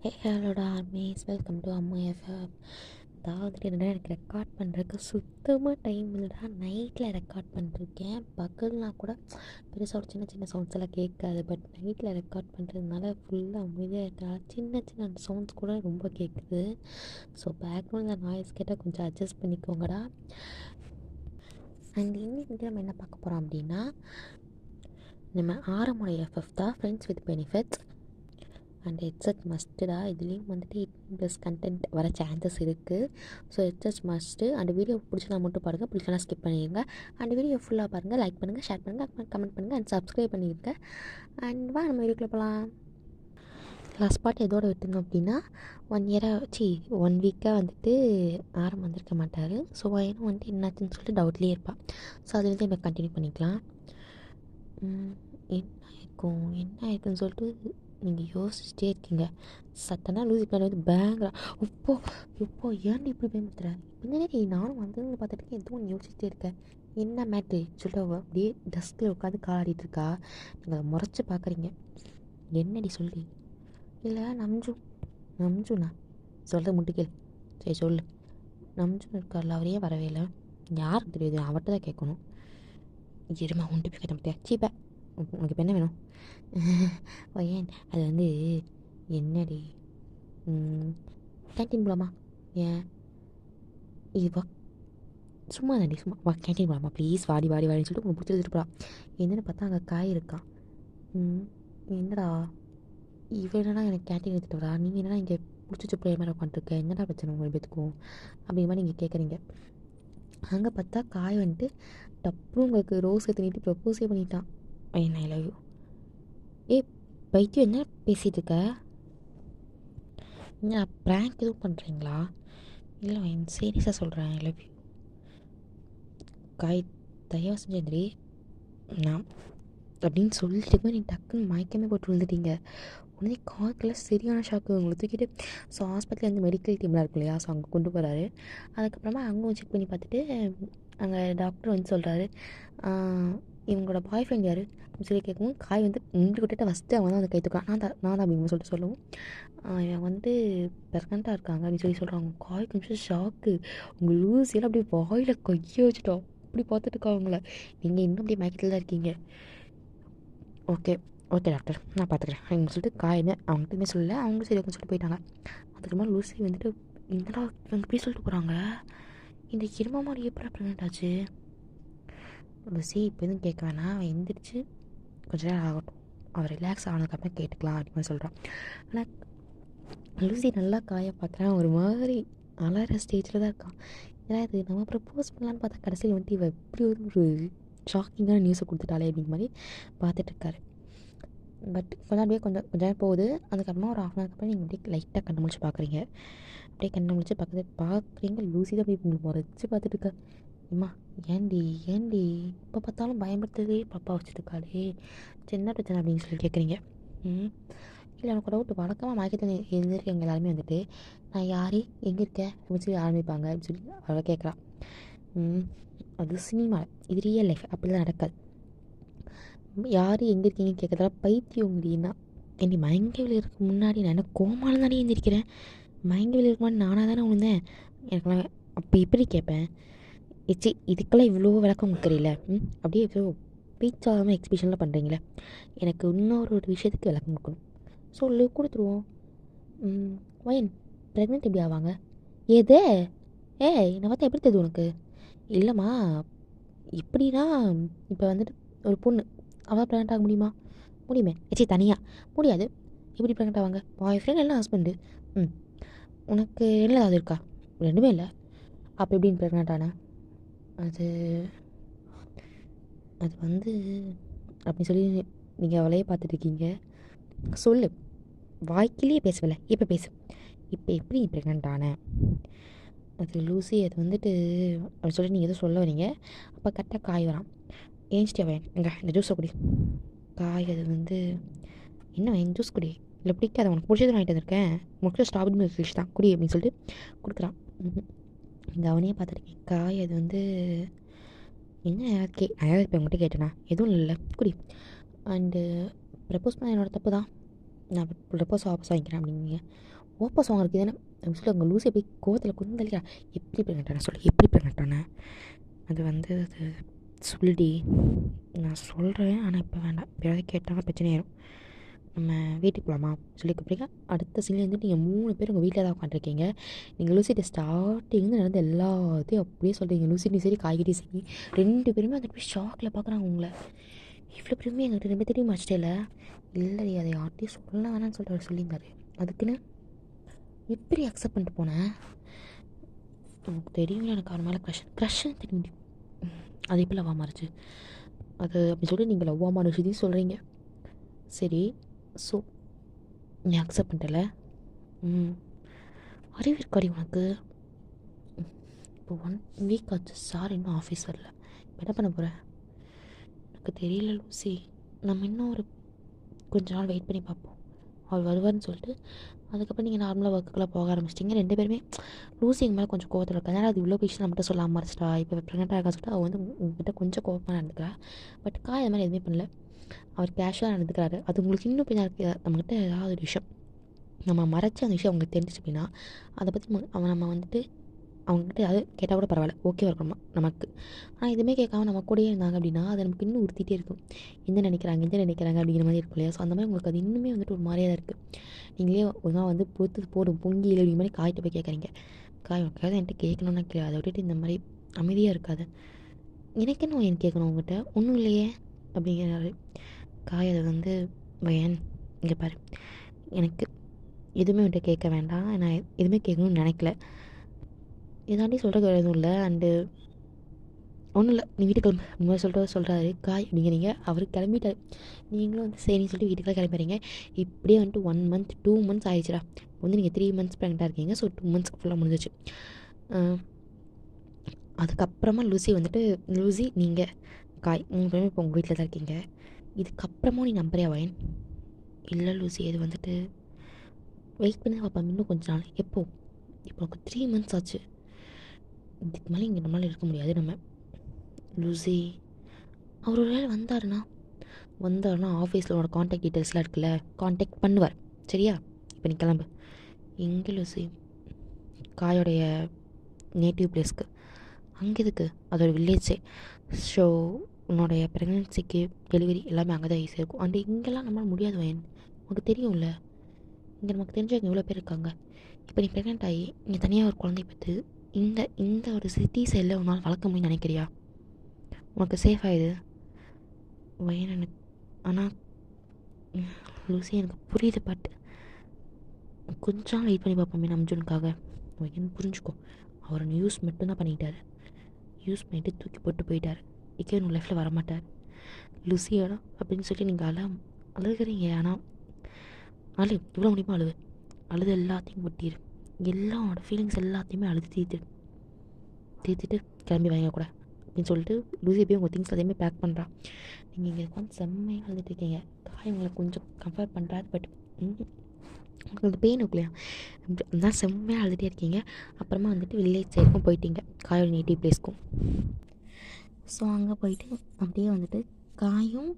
Hey ஹலோடா armies, welcome to அம்மா FM. அதாவது என்னடா, எனக்கு ரெக்கார்ட் பண்ணுறதுக்கு சுத்தமாக டைம் இல்லைடா. நைட்டில் ரெக்கார்ட் பண்ணிருக்கேன். பகல்னால் கூட பெருசாக ஒரு சின்ன சின்ன சவுண்ட்ஸ் எல்லாம் கேட்காது. பட் நைட்டில் ரெக்கார்ட் பண்ணுறதுனால ஃபுல்லாக அமைதியாக இருக்கனால சின்ன சின்ன சவுண்ட்ஸ் கூட ரொம்ப கேட்குது. ஸோ பேக்ரவுண்டில் நாய்ஸ் கேட்டால் கொஞ்சம் அட்ஜஸ்ட் பண்ணிக்கோங்கடா. அண்ட் இன்னைக்கு நம்ம என்ன பார்க்க போகிறோம் அப்படின்னா, நம்ம ஆரம்புடைய எஃப்எஃப் தான், friends with benefits. And headset மஸ்ட்டுடா. இதுலேயும் வந்துட்டு 18+ கண்டென்ட் வர சான்சஸ் இருக்குது. So headset must. And video பிடிச்சா மட்டும் பாருங்கள், பிடிச்சனா ஸ்கிப் பண்ணிடுங்க. அண்ட் வீடியோ ஃபுல்லாக பாருங்கள், லைக் பண்ணுங்கள், ஷேர் பண்ணுங்கள், கமெண்ட் பண்ணுங்கள், அண்ட் சப்ஸ்கிரைப் பண்ணிடுங்க. அண்ட் வா நம்ம வீடியோக்குள்ளே போகலாம். லாஸ்ட் பார்ட் எதோடு விட்டுங்க அப்படின்னா, 1 வீக்காக வந்துட்டு ஆரம் வந்திருக்க மாட்டார். ஸோ ஏன்னா வந்துட்டு என்னாச்சுன்னு சொல்லிட்டு டவுட்லேயே இருப்பாள். ஸோ அது வந்து நம்ம கண்டினியூ பண்ணிக்கலாம். என்ன இருக்குன்னு சொல்லிட்டு நீங்கள் யோசிச்சுட்டே இருக்கீங்க. சத்தனா லூசி பிளான் வந்து பேங்கிறா. இப்போ ஏன்டி இப்படி பயமுறுத்துறேன்? என்னடி நானும் வந்து பார்த்துட்டு எதுவும் ஒன்று யோசிச்சுட்டே இருக்கேன். என்ன மேட்ரு சொல்லிட்டு அவள் அப்படியே டஸ்கில் உட்காந்து காலாடிட்டு இருக்கா. நீங்கள் அதை முறைச்சி பார்க்குறீங்க. என்னடி சொல்லி? இல்லை நம்ஜுண்ணா சொல்கிற முட்டுக்கேள். சரி சொல்லு. நம்ஜுன் இருக்கார்ல, அவரையே வரவே இல்லை. யாருக்கு தெரியுது? அவர்கிட்ட தான் கேட்கணும். இருமா உண்டு போய் கேட்ட முடியாது. சீப்பா, உனக்கு இப்போ என்ன வேணும்? ஏன் அது வந்து என்னடி கேன்டீன் போகலாமா? ஏன் இது வா, சும்மா தாண்டி, சும்மா வா கேன்டீன் போகலாமா ப்ளீஸ், வாடி வாடின்னு சொல்லிட்டு உங்களை பிடிச்சி எடுத்துட்டு போகலாம். என்னென்னு பார்த்தா அங்கே காய் இருக்கான். என்னடா இவன் என்னடா எனக்கு கேன்டீன் எடுத்துகிட்டு வரா, நீங்கள் என்னடா இங்கே பிடிச்சி பிள்ளைய மாதிரி உட்காந்துருக்க, என்னடா பிரச்சனை உங்களுக்கு பேத்துக்கும் அப்படிங்கிற மாதிரி நீங்கள் கேட்குறீங்க. அங்கே பார்த்தா காய் வந்துட்டு டப்புன்னு உங்களுக்கு ரோஸ் எடுத்து நீட்டி ப்ரப்போஸே பண்ணிட்டான். என்ன ஐ லவ் யூ. பைத்தியம், என்ன பேசிகிட்டு இருக்க? என்ன ப்ராங்க் எதுவும் பண்ணுறீங்களா? இல்லை சீரியஸாக சொல்கிறேன், ஐ லவ் யூ. காய் தயவு செஞ்சு நான் அப்படின்னு சொல்லிட்டு நீ டக்குன்னு மயக்கமே போட்டு விழுந்துட்டீங்க. உடனே காய்க்கெல்லாம் சரியான ஷாக்கு. உங்களை தூக்கிட்டு ஸோ ஹாஸ்பிட்டலில் வந்து மெடிக்கல் டீம்லாம் இருக்கும் இல்லையா, ஸோ அங்கே கொண்டு போகிறாரு. அதுக்கப்புறமா அங்கே செக் பண்ணி பார்த்துட்டு அங்கே டாக்டர் வந்து சொல்கிறாரு, இவங்களோட பாய் ஃப்ரெண்ட் யார் அப்படின்னு சொல்லி கேட்கவும், காய் வந்து நின்று விட்டுட்டு ஃபஸ்ட்டு அவன் தான் வந்து கை தூக்கான். நான் தான் அப்படின்னு சொல்லிட்டு சொல்லவும், இவன் வந்து ப்ரெக்னெண்ட்டாக இருக்காங்க அப்படின்னு சொல்கிறாங்க. காய் கொஞ்சம் ஷாக்கு. உங்கள் லூசியெல்லாம் அப்படியே வாயில் கையை வச்சுட்டோம். அப்படி பார்த்துட்டு இருக்கா அவங்கள. நீங்கள் இன்னும் அப்படியே மயக்கத்தில் தான் இருக்கீங்க. ஓகே டாக்டர், நான் பார்த்துக்கிறேன் அப்படின்னு சொல்லிட்டு காயின்னு அவங்ககிட்டயுமே சொல்லலை. அவங்க சரி அப்படின்னு சொல்லிட்டு போயிட்டாங்க. அதுக்கப்புறமா லூசி வந்துட்டு, என்னடா இவங்க இப்படி சொல்லிட்டு போகிறாங்க, இந்த இருமா மாதிரி எப்படி ப்ரெக்னென்ட் ஆச்சு? லூசி இப்போ எதுவும் கேட்க வேணாம், அவன் எந்திரிச்சு கொஞ்ச நேரம் ஆகட்டும், அவன் ரிலாக்ஸ் ஆனதுக்கப்புறம் கேட்டுக்கலாம் அப்படின்னு சொல்கிறான். ஆனால் லூசி நல்லா காய பார்க்குறான், ஒரு மாதிரி அலற ஸ்டேஜில் தான் இருக்கான். ஏன்னா இது நம்ம ப்ரப்போஸ் பண்ணலான்னு பார்த்தா கடைசியில் வந்துட்டு இவன் இப்படி ஒரு ஷாக்கிங்கான நியூஸை கொடுத்துட்டாலே அப்படிங்கிற மாதிரி பார்த்துட்ருக்காரு. பட் இப்போ தான் அப்படியே கொஞ்சம் நேரம் போகுது. அதுக்கப்புறமா ஒரு 1/2 அப்புறம் நீங்கள் அப்படியே லைட்டாக கண்ணை முடிச்சு பார்க்குறீங்க. அப்படியே கண்ணை முடிச்சு பார்க்குறீங்க. லூசி தான் அப்படியே உங்களுக்கு முறைச்சி பார்த்துட்டு இருக்கா. அம்மா ஏண்டி இப்போ பார்த்தாலும் பயன்படுத்துறதே பாப்பா வச்சுருக்காளே, சின்ன பிரச்சனை அப்படின்னு சொல்லி கேட்குறீங்க. இல்லை எனக்கு டவுட், வழக்கமாக மயக்கத்தில் எழுந்திருக்கவங்க எல்லாருமே வந்துட்டு நான் யார் எங்கே இருக்கேன் அப்படின்னு சொல்லி ஆரம்பிப்பாங்க அப்படின்னு சொல்லி அவள் கேட்குறான். அது சினிமாவில், இது ரியல் லைஃப் அப்படிலாம் நடக்காது. யார் எங்கே இருக்கீங்கன்னு கேட்குறதால பைத்தியம் முடியும்னா, என்னை மயங்க விழுறதுக்கு முன்னாடி நான் என்ன கோமால தானே எழுந்திருக்கிறேன், மயங்க விழுறதுக்கு முன்னாடி நானாக தானே விழுந்தேன், எனக்குலாம் அப்போ எப்படி கேட்பேன்? இதுக்கெல்லாம் இவ்வளோ விளக்கம் கொடுக்குறீங்கள, அப்படியே இவ்வளோ பீச்சாகாமல் எக்ஸிபிஷன்லாம் பண்ணுறீங்களே, எனக்கு இன்னொரு விஷயத்துக்கு விளக்கம் கொடுக்கணும். சொல்லு, கொடுத்துருவோம். வயன் ப்ரெக்னென்ட் எப்படி ஆவாங்க? எது? நான் பார்த்தா எப்படி தெரியுது உனக்கு? இல்லைம்மா, இப்படின்னா இப்போ வந்துட்டு ஒரு பொண்ணு அவள் ப்ரெக்னென்ட் ஆக முடியுமே? தனியாக முடியாது. எப்படி ப்ரெக்னென்ட் ஆவாங்க? பாய் ஃப்ரெண்ட் இல்லை ஹஸ்பண்டு. உனக்கு என்ன அது இருக்கா? ரெண்டுமே இல்லை. அப்போ எப்படின்னு ப்ரெக்னென்ட் ஆனேன்? அது வந்து அப்படின்னு சொல்லி நீங்கள் அவளையே பார்த்துட்ருக்கீங்க. சொல்லு, வாய்க்கிலேயே பேசவில்லை, இப்போ பேசு. இப்போ எப்படி ப்ரெக்னென்ட் ஆனேன்? அது லூசி, அது வந்துட்டு அப்படின்னு சொல்லி நீங்கள் எதுவும் சொல்ல வரீங்க. அப்போ கரெக்டாக காய் வரான். ஏஞ்சிட்டே வேன், இந்த ஜூஸை குடி. காய் அது வந்து, என்ன என் ஜூஸ் குடி, இல்லை பிடிக்காத, உனக்கு பிடிச்சது வாங்கிட்டு வந்திருக்கேன், உனக்கு ஸ்ட்ராபெரி மில்க் ஃபிஷ் தான் குடி அப்படின்னு சொல்லிட்டு கொடுக்குறான். இந்த அவனையே பார்த்துருக்கேன். காய் அது வந்து என்ன நான் இப்போ உங்கள்கிட்ட கேட்டேனா? எதுவும் இல்லை, குடி. அண்டு ப்ரப்போஸ் பண்ண என்னோடய தப்பு தான். நான் ப்ரப்போஸ் வாபஸ் வாங்கிக்கிறேன் அப்படிங்க. வாபஸ் வாங்குறதுக்கு தானே அப்படின்னு சொல்லி அவங்க லூசி போய் கோவத்தில் குந்தளிக்கிறா. எப்படி ப்ரெக்னென்ட்டான சொல்லு, எப்படி ப்ரெக்னென்ட்டான? அது வந்து அது சொல்லிடி, நான் சொல்கிறேன், ஆனால் இப்போ வேண்டாம், எப்பயாவது கேட்டாலும் பிரச்சனையாயிரும். நம்ம வீட்டுக்கு போகலாமா சொல்லி கூப்பிட்றீங்க. அடுத்த சீனில் வந்துட்டு நீங்கள் 3 பேர் உங்கள் வீட்டில் தான் உட்காந்துருக்கீங்க. நீங்கள் லூசிட்ட ஸ்டார்டிங்லேருந்து நடந்த எல்லாத்தையும் அப்படியே சொல்கிறீங்க. லூசிட்டி சரி, காய்கறி சரி, 2 பேருமே வந்துட்டு போய் ஷாக்கில் பார்க்குறாங்க உங்களை. இவ்வளோ பெருமையாக எங்கள்கிட்ட 2 பேர்த்தையும் மச்சிட்டேல. இல்லை, அதை யார்ட்டையும் சொல்ல வேணாம்னு சொல்லிட்டு சொல்லியிருந்தாரு. அதுக்குன்னு எப்படி அக்செப்ட் பண்ணிட்டு போனேன்? எனக்கு தெரியும் எனக்கு அவர் மேலே க்ரஷ்ன்னு தெரியும். அது இப்போ லவ்வா மாறிச்சு அது அப்படி சொல்லி நீங்கள் லவ்வா மாறிச்சுன்னு சொல்கிறீங்க. சரி, ஸோ நீ அக்செப்ட் பண்ணிட்டல. அறிவு இருக்காடி உனக்கு? இப்போ 1 வீக் ஆச்சு, சார் இன்னும் ஆஃபீஸ் வரல. இப்போ என்ன பண்ண போகிற? எனக்கு தெரியல லூசி, நம்ம இன்னும் ஒரு கொஞ்ச நாள் வெயிட் பண்ணி பார்ப்போம். அவள் வருவார்னு சொல்லிட்டு அதுக்கப்புறம் நீங்கள் நார்மலாக ஒர்க்குக்கெல்லாம் போக ஆரம்பிச்சிட்டிங்க. 2 பேருமே லூசி எங்கள் மேலே கொஞ்சம் கோவத்தில் இருக்கா. அதனால் அது இவ்வளோ விஷயம் நம்மகிட்ட சொல்லாமல் மறைச்சிட்டா. இப்போ ப்ரெக்னெண்ட்டாக இருக்கா சொல்லிட்டு அவள் வந்து உங்ககிட்ட கொஞ்சம் கோவமாக நடந்துக்கிறா. பட் அது மாதிரி எதுவுமே பண்ணல. அவர் கேஷுவலாக நடந்துக்கிறாரு. அது உங்களுக்கு இன்னும் பின்னாடி இருக்குது. நம்மகிட்ட ஏதாவது ஒரு விஷயம் நம்ம மறைச்ச அந்த விஷயம் அவங்களுக்கு தெரிஞ்சிச்சு அப்படின்னா அதை பற்றி நம்ம வந்துட்டு அவங்ககிட்ட ஏதாவது கேட்டால் கூட பரவாயில்ல, ஓகேவா இருக்கணுமா நமக்கு. ஆனால் எதுவுமே கேட்காம நம்ம கூடயே இருந்தாங்க அப்படின்னா அது நமக்கு இன்னும் உறுத்திட்டே இருக்கும். என்ன நினைக்கிறாங்க அப்படிங்கிற மாதிரி இருக்கும் இல்லையா? ஸோ அந்த மாதிரி உங்களுக்கு அது இன்னுமே வந்துட்டு ஒரு மாதிரியாக தான் இருக்குது. நீங்களே ஒரு நாள் வந்து போடும் பொங்கி அப்படிங்கிற மாதிரி காய்கிட்ட போய் கேட்குறீங்க. காய் உனக்காவது என்கிட்ட கேட்கணுன்னா கேட்க, அதை விட்டுட்டு இந்த மாதிரி அமைதியாக இருக்காது. எனக்கு என்ன என் கேட்கணும் உங்கள்கிட்ட, ஒன்றும் இல்லையே அப்படிங்கிறாரு. காய் அதை வந்து வயன் இங்கே பாரு, எனக்கு எதுவுமே வந்துட்டு கேட்க வேண்டாம், நான் எதுவுமே கேட்கணும்னு நினைக்கல, இதாண்டி சொல்கிறது எதுவும் இல்லை, அண்டு ஒன்றும் இல்லை, நீ வீட்டுக்கு கிளம்பு அந்த மாதிரி சொல்கிறாரு. காய் அப்படிங்கிறீங்க. அவர் கிளம்பிட்டார். நீங்களும் வந்து சரின்னு சொல்லிட்டு வீட்டுக்குலாம் கிளம்பிடுறீங்க. இப்படியே வந்துட்டு 1 மந்த் 2 மந்த்ஸ் ஆயிடுச்சுடா. வந்து நீங்கள் 3 மந்த்ஸ் ப்ரெக்னெண்ட்டாக இருக்கீங்க. ஸோ 2 மந்த்ஸ் ஃபுல்லாக முடிஞ்சிச்சு. அதுக்கப்புறமா லூசி நீங்கள் காய் 3 பேருமே இப்போ உங்கள் வீட்டில் தான் இருக்கீங்க. இதுக்கப்புறமும் நீ நம்புறியா வயன்? இல்லை லூசி, இது வந்துட்டு வெயிட் பண்ணி பார்ப்பேன் இன்னும் கொஞ்ச நாள். எப்போ? இப்போ எனக்கு 3 மந்த்ஸ் ஆச்சு. இதுக்கு மேலே இங்கே நம்மளால் இருக்க முடியாது. நம்ம லூசி, அவர் ஒரு வேளை வந்தாருன்னா ஆஃபீஸில் உன்னோட காண்டாக்ட் டீட்டெயில்ஸ்லாம் இருக்குல்ல, காண்டாக்ட் பண்ணுவார். சரியா? இப்போ நீ கிளம்பு. எங்கே லூசி? காயோடைய நேட்டிவ் பிளேஸ்க்கு. அங்கே எதுக்கு? அது ஒரு வில்லேஜே. ஸோ உன்னோடைய ப்ரெக்னென்சிக்கு டெலிவரி எல்லாமே அங்கே தான் ஈஸியாக இருக்கும். அண்ட் இங்கெல்லாம் நம்மளால் முடியாது வயன், உனக்கு தெரியும்ல. இங்கே நமக்கு தெரிஞ்சவங்க எவ்வளோ பேர் இருக்காங்க. இப்போ நீ ப்ரெக்னென்ட் ஆகி இங்கே தனியாக ஒரு குழந்தைய பற்றி இந்த ஒரு சிட்டி சைடில் உன்னால் வளர்க்க முடியும்னு நினைக்கிறியா? உனக்கு சேஃப் ஆகிடு வயன். எனக்கு ஆனால் லூசி எனக்கு புரியுது, பட் கொஞ்சம் நாள் வெயிட் பண்ணி பார்ப்போமே நம்ஜுனுக்காக. வயன் புரிஞ்சுக்கோ, அவர் யூஸ் மட்டும்தான் பண்ணிக்கிட்டார். யூஸ் பண்ணிவிட்டு தூக்கி போட்டு போயிட்டார். இக்கே உங்கள் லைஃப்பில் வரமாட்டார். லூசியாடா அப்படின்னு சொல்லி நீங்கள் அழுகிறீங்க. ஆனால் இவ்வளோ முடியுமா அழுது எல்லாத்தையும் கொட்டிடு. எல்லாரோட ஃபீலிங்ஸ் எல்லாத்தையுமே அழுது தீர்த்துட்டு கிளம்பி வாங்க கூட அப்படின்னு சொல்லிட்டு லூசி போய் உங்கள் திங்ஸ் எல்லாத்தையுமே பேக் பண்ணுறான். நீங்கள் இங்கே உட்காந்து செம்மையாக அழுதுட்டு இருக்கீங்க. காய் உங்களை கொஞ்சம் கம்பேர் பண்ணுறாரு, பட் உங்களுக்கு அந்த பெயின் இருக்கு இல்லையா, தான் செம்மையாக அழுதுகிட்டே இருக்கீங்க. அப்புறமா வந்துட்டு வில்லேஜ் சைடுக்கும் போயிட்டீங்க, காயோட நேட்டிவ் பிளேஸ்க்கும். ஸோ அங்கே போயிட்டு அப்படியே வந்துட்டு காயும்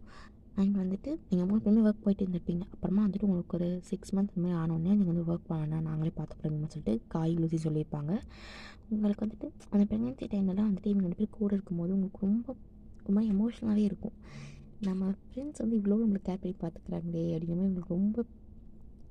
அண்ட் வந்துட்டு நீங்கள் 3 பேருமே ஒர்க் போயிட்டு இருந்திருப்பீங்க. அப்புறமா வந்துட்டு உங்களுக்கு ஒரு 6 மந்த்ஸ் இந்த மாதிரி ஆனோடனே நீங்கள் வந்து ஒர்க் பண்ண நாங்களே பார்த்துக்கிறோம்னு சொல்லிட்டு காய் லூசி சொல்லியிருப்பாங்க. உங்களுக்கு வந்துட்டு அந்த ப்ரெக்னென்சி டைம்லலாம் வந்துட்டு இவங்க 2 பேர் கூட இருக்கும்போது உங்களுக்கு ரொம்ப எமோஷ்னலாகவே இருக்கும். நம்ம ஃப்ரெண்ட்ஸ் வந்து இவ்வளோ நம்மளுக்கு கேர் பண்ணி பார்த்துக்குறாங்களே அப்படிங்கிற மாதிரி உங்களுக்கு ரொம்ப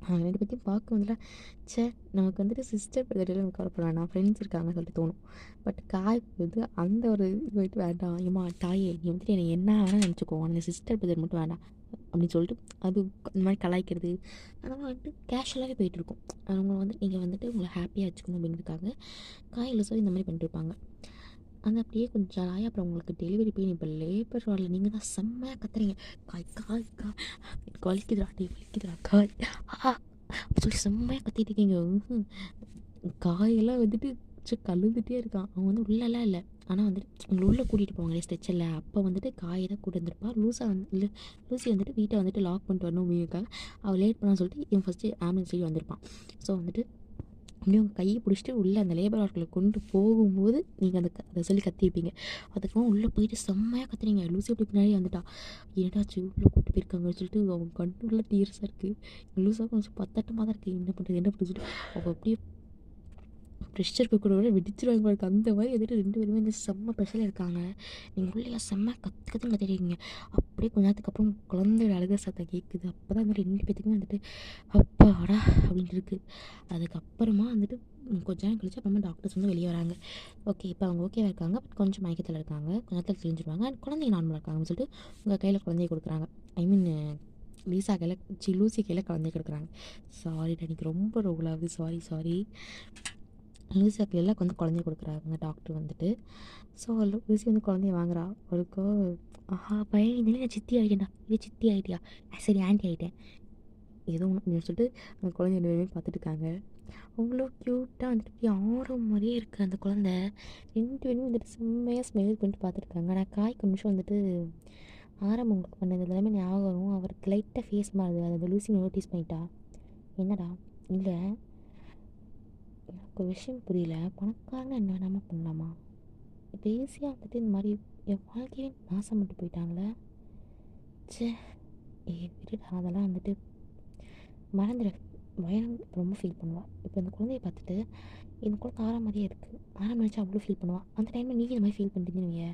2 பேத்தையும் பார்க்க வந்துட்டு நமக்கு வந்துட்டு சிஸ்டர் பிரதர்லாம் நமக்கு கவலைப்பட வேண்டாம், ஃப்ரெண்ட்ஸ் இருக்காங்கன்னு சொல்லிட்டு தோணும். பட் காய் வந்து அந்த ஒரு இது வந்துட்டு வேண்டாம், ஏமா தாயே நீ வந்துட்டு என்னை என்ன வேணால் நினச்சிக்கோ, அந்த சிஸ்டர் பிரதர் மட்டும் வேண்டாம் அப்படின்னு சொல்லிட்டு அது இந்த மாதிரி கலாய்க்கிறது அதெல்லாம் வந்துட்டு கேஷுவலாகவே போயிட்டுருக்கும். அவங்க வந்து நீங்கள் வந்துட்டு உங்களை ஹாப்பியாக வச்சுக்கணும் அப்படிங்கிறதுக்காக காயில் சொல்லி இந்த மாதிரி பண்ணிட்டுருப்பாங்க. அது அப்படியே கொஞ்சம் நாளாகி அப்புறம் உங்களுக்கு டெலிவரி பெயின், இப்போ லேபர் வார்டில் நீங்கள் தான் செம்மையாக கத்துறீங்க. காய் காய் காய் எனக்கு வலிக்குதுடா காய் அப்படி சொல்லி செம்மையாக கத்திட்டு இருக்கீங்க. காயெல்லாம் வந்துட்டு கழுந்துகிட்டே இருக்கான். அவன் வந்து உள்ளெல்லாம் இல்லை, ஆனால் வந்துட்டு உங்களை உள்ளே கூட்டிகிட்டு போவாங்களே ஸ்ட்ரெச்சரில், அப்போ வந்துட்டு காயை தான் கூட்டு வந்திருப்பா. லூசி வந்துட்டு வீட்டை வந்துட்டு லாக் பண்ணிட்டு வரணும் அப்படிங்கிறக்காக அவள் லேட் பண்ணான்னு சொல்லிட்டு இவன் ஃபஸ்ட்டு ஆம்புலன்ஸ் சொல்லி வந்திருப்பான். ஸோ வந்துட்டு அப்படியே உங்கள் கையை பிடிச்சிட்டு உள்ளே அந்த லேபர் வார்டில் கொண்டு போகும்போது நீங்கள் அதை சொல்லி கத்திருப்பீங்க. அதுக்கப்புறம் உள்ளே போயிட்டு செம்மையாக கத்துறீங்க. லூசி அப்படி பின்னாடி வந்துட்டா. ஏடாச்சு உள்ளே கூட்டு போயிருக்காங்கன்னு சொல்லிட்டு அவங்க கண்ணுள்ள டீர்ஸாக இருக்குது. லூஸாக கொஞ்சம் பத்தட்டமாக தான் இருக்குது. என்ன பண்ணுறது சொல்லிட்டு அவங்க அப்படியே ப்ரெஷர் குக்கரோட வெடிச்சிருவாங்க பாருங்க. அந்த மாதிரி வந்துட்டு 2 பேருமே வந்து செம்ம ப்ரெஷரில் இருக்காங்க. நீங்கள் உள்ளே செம்ம கற்றுன்னு கத்திருக்கீங்க. அப்படியே கொஞ்ச நேரத்துக்கு அப்புறம் குழந்தையோட அழுக சத்தம் கேட்குது. அப்போ தான் வந்து 2 பேத்துக்குமே வந்துட்டு அப்பாடா அப்படின்ட்டு இருக்குது. அதுக்கப்புறமா வந்துட்டு கொஞ்ச நேரம் கழிச்சு அப்புறமா டாக்டர்ஸ் வந்து வெளியே வராங்க. ஓகே இப்போ அவங்க ஓகேவா இருக்காங்க, பட் கொஞ்சம் மயக்கத்தில் இருக்காங்க, கொஞ்ச நேரத்தில் தெரிஞ்சிருவாங்க. குழந்தைங்க நார்மலாக இருக்காங்கன்னு சொல்லிட்டு உங்கள் கையில் குழந்தைய கொடுக்குறாங்க. ஐ மீன் லூசி கையில் குழந்தைய கொடுக்குறாங்க. சாரி எனக்கு ரொம்ப ரோல் ஆகுது. சாரி. லூசி கையில் வந்து குழந்தைய கொடுக்குறாங்க டாக்டர் வந்துட்டு. ஸோ லூசி வந்து குழந்தைய வாங்குறா. அவளுக்கோ ஆஹா பையன் இதுலேயே நான் சித்தி ஆகிட்டேன்டா, இது சித்தி ஆகிட்டியா, சரி ஆண்டி ஆகிட்டேன் ஏதோ ஒன்று அப்படின்னு சொல்லிட்டு அந்த குழந்தைய 2 பேருமே பார்த்துட்டு இருக்காங்க. அவ்வளோ க்யூட்டாக வந்துட்டு இப்படி ஆரம் மாதிரியே இருக்குது அந்த குழந்த. 2 பேருமே வந்துட்டு செம்மையாக ஸ்மெல் பண்ணிட்டு பார்த்துருக்காங்க. நான் காய்க்கு நிமிஷம் வந்துட்டு ஆரம் உங்களுக்கு பண்ணது எல்லாமே ஞாபகம் வரும். அவருக்கு லைட்டாக ஃபேஸ் மாறுது. அதை அந்த லூசி நோட்டீஸ் பண்ணிட்டா. என்னடா இல்லை எனக்கு ஒரு விஷயம் புரியல, பணக்காரங்க என்ன வேணாமல் பண்ணலாமா, இப்போ ஈஸியாக வந்துட்டு இந்த மாதிரி என் வாழ்க்கையே நாசம் பண்ணிட்டு போயிட்டாங்களே. சே விட்டுடா அதெல்லாம் வந்துட்டு மறந்துட. பயம் ரொம்ப ஃபீல் பண்ணுவாள். இப்போ இந்த குழந்தைய பார்த்துட்டு இந்த குழந்தை ஆற மாதிரியே இருக்குது, ஆற நினச்சா அவ்வளோ ஃபீல் பண்ணுவாள். அந்த டைமில் நீங்கள் இந்த மாதிரி ஃபீல் பண்ணிட்டீங்கன்னு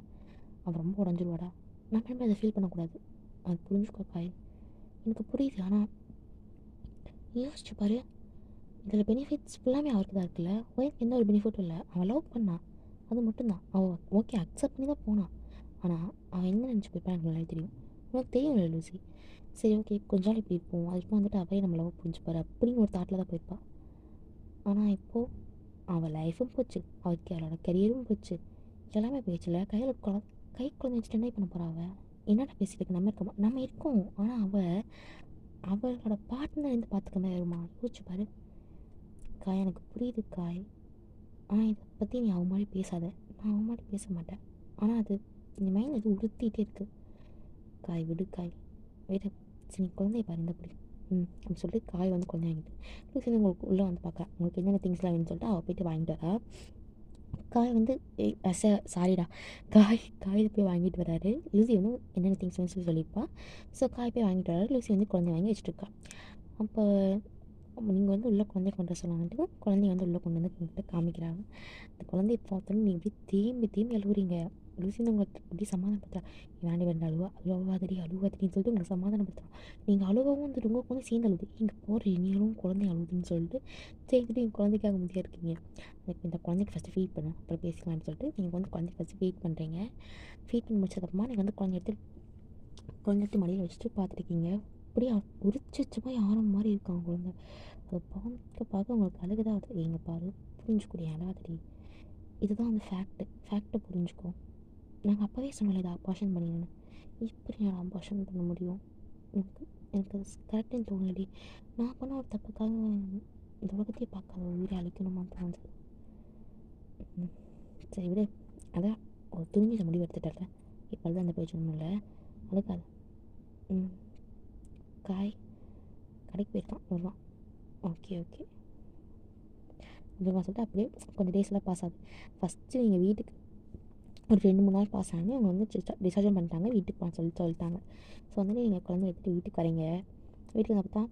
அவள் ரொம்ப உடஞ்சிருவாடா. நம்ம எப்படி அதை ஃபீல் பண்ணக்கூடாது, அது புரிஞ்சுக்கோ காய். எனக்கு புரியுது, ஆனால் யோசிச்சு பாரு, இதில் பெனிஃபிட்ஸ் ஃபுல்லாமே அவருக்கு தான் இருக்குல்ல. ஒய்ஃப்க்கு எந்த ஒரு பெனிஃபிட்டும் இல்லை. அவள் லவ் பண்ணான், அது மட்டும்தான். அவள் ஓகே அக்செப்ட் பண்ணி தான் போனான். ஆனால் அவன் என்ன நினச்சி போய்ப்பான் எனக்கு நல்லா தெரியும். உனக்கு தெரியும் இல்லை லூசி. சரி ஓகே கொஞ்ச நாள் இப்படி இருப்போம், அதுக்கு வந்துட்டு அவையே நம்ம லவ் புரிஞ்சுப்பாரு அப்படின்னு ஒரு தாட்டில் தான் போயிருப்பாள். ஆனால் இப்போது அவள் லைஃபும் போச்சு, அவளுக்கு அவளோட கரியரும் போச்சு, எல்லாமே போயிடுச்சுல. கையில் கை குழந்தை வச்சுட்டு என்ன பண்ண போகிறா அவள்? என்னடா பேசிட்டு இருக்கு, நம்ம இருக்கோம். ஆனால் அவளோட பார்ட்னர் இருந்து பார்த்துக்க மாதிரி வருமா? யோசிச்சு பாரு காய். எனக்கு புரியுது காய், ஆனால் இதை பற்றி நீ அவன் மாதிரி பேசாத. நான் அவன் மாதிரி பேச மாட்டேன். ஆனால் அது இந்த மைண்ட் அது உறுத்திட்டே இருக்குது காய். விடு காய், விடு. சரி குழந்தைய பாரு இந்த அப்படி அப்படின்னு சொல்லிட்டு காய் வந்து குழந்தை வாங்கிட்டு லூசி உங்களுக்கு உள்ளே வந்து பார்க்குறா. உங்களுக்கு என்னென்ன திங்ஸ்லாம் வேணும்னு சொல்லிட்டு அவள் போய்ட்டு வாங்கிட்டு வரா. காய் வந்து சாரிடா காய் போய் வாங்கிட்டு வராரு. லூசி வந்து என்னென்ன திங்ஸ் வேணும்னு சொல்லியிருப்பா. ஸோ காய் போய் வாங்கிட்டு வராரு. லூசி வந்து குழந்தை வாங்கி வச்சுட்டு அப்போ நீங்கள் வந்து உள்ளே குழந்தைய கொண்டு வர சொல்லான்ட்டு குழந்தைய வந்து உள்ளே கொண்டு வந்து கொண்டு காமிக்கிறாங்க. அந்த குழந்தைய பார்த்தோன்னு நீ இப்படி தேம்பி அழுகுறீங்க. லூசின்னு உங்களை இப்படி சமாதானப்படுத்துறா. வேண்டாம் அழுவாதடின்னு சொல்லிட்டு உங்களை சமாதானப்படுத்துறான். நீங்கள் அழுகவும் வந்துட்டு உங்கள் குழந்தை சேர்ந்து அழுது, இங்கே போகிற நீங்களும் குழந்தை அழுதுன்னு சொல்லிட்டு சேர்ந்துட்டு எங்கள் குழந்தைக்காக முடியாக இருக்கீங்க. அதுக்கு இந்த குழந்தைக்கு ஃபஸ்ட்டு ஃபீட் பண்ண அப்புறம் பேசிக்கலான்னு சொல்லிட்டு நீங்கள் வந்து குழந்தைக்கு ஃபஸ்ட்டு ஃபீட் பண்ணுறீங்க. ஃபீட் பண்ணி முடிச்சதுக்கப்புறமா நீங்கள் வந்து குழந்தை எடுத்து மடியில் வச்சுட்டு பார்த்துருக்கீங்க. அப்படியே உரிச்சு போய் ஆரம் மாதிரி இருக்காங்க குழந்தை. அதை பார்க்க உங்களுக்கு அழுகுதான் வருது. எங்க பாரு புரிஞ்சுக்கூடிய அழாதடி, இதுதான் அந்த ஃபேக்ட்டை புரிஞ்சுக்கோ. நாங்கள் அப்போவே சொன்னோம் இதை அபார்ஷன் பண்ணிடணும். இப்படி நான் அபார்ஷன் பண்ண முடியும்? எனக்கு கரெக்டுன்னு தோணலடி. நான் பண்ண ஒரு தப்புக்காக இந்த உலகத்தையே பார்க்காத ஒரு உயிரை அழிக்கணுமான்னு தோணுது. சரி விடு, அதான் ஒரு துணிஞ்ச முடிவு எடுத்துட்டல, இப்போ தான் அந்த பேச்சு ஒன்றும் இல்லை, அதுக்காக காய் கடைக்கு போயிருக்கான் வருவான். ஓகே அப்படிமா சொல்லிட்டு அப்படியே கொஞ்சம் டேஸ்லாம் பாஸ் ஆகுது. ஃபஸ்ட்டு நீங்கள் வீட்டுக்கு ஒரு 2-3 நாள் பாஸ் ஆனே அவங்க வந்து டிசார்ஜன் பண்ணிட்டாங்க, வீட்டுக்கு போக சொல்லிட்டாங்க. ஸோ வந்துட்டு நீங்கள் குழந்தைய எடுத்துகிட்டு வீட்டுக்கு வரீங்க. வீட்டுக்கு வந்து பார்த்தா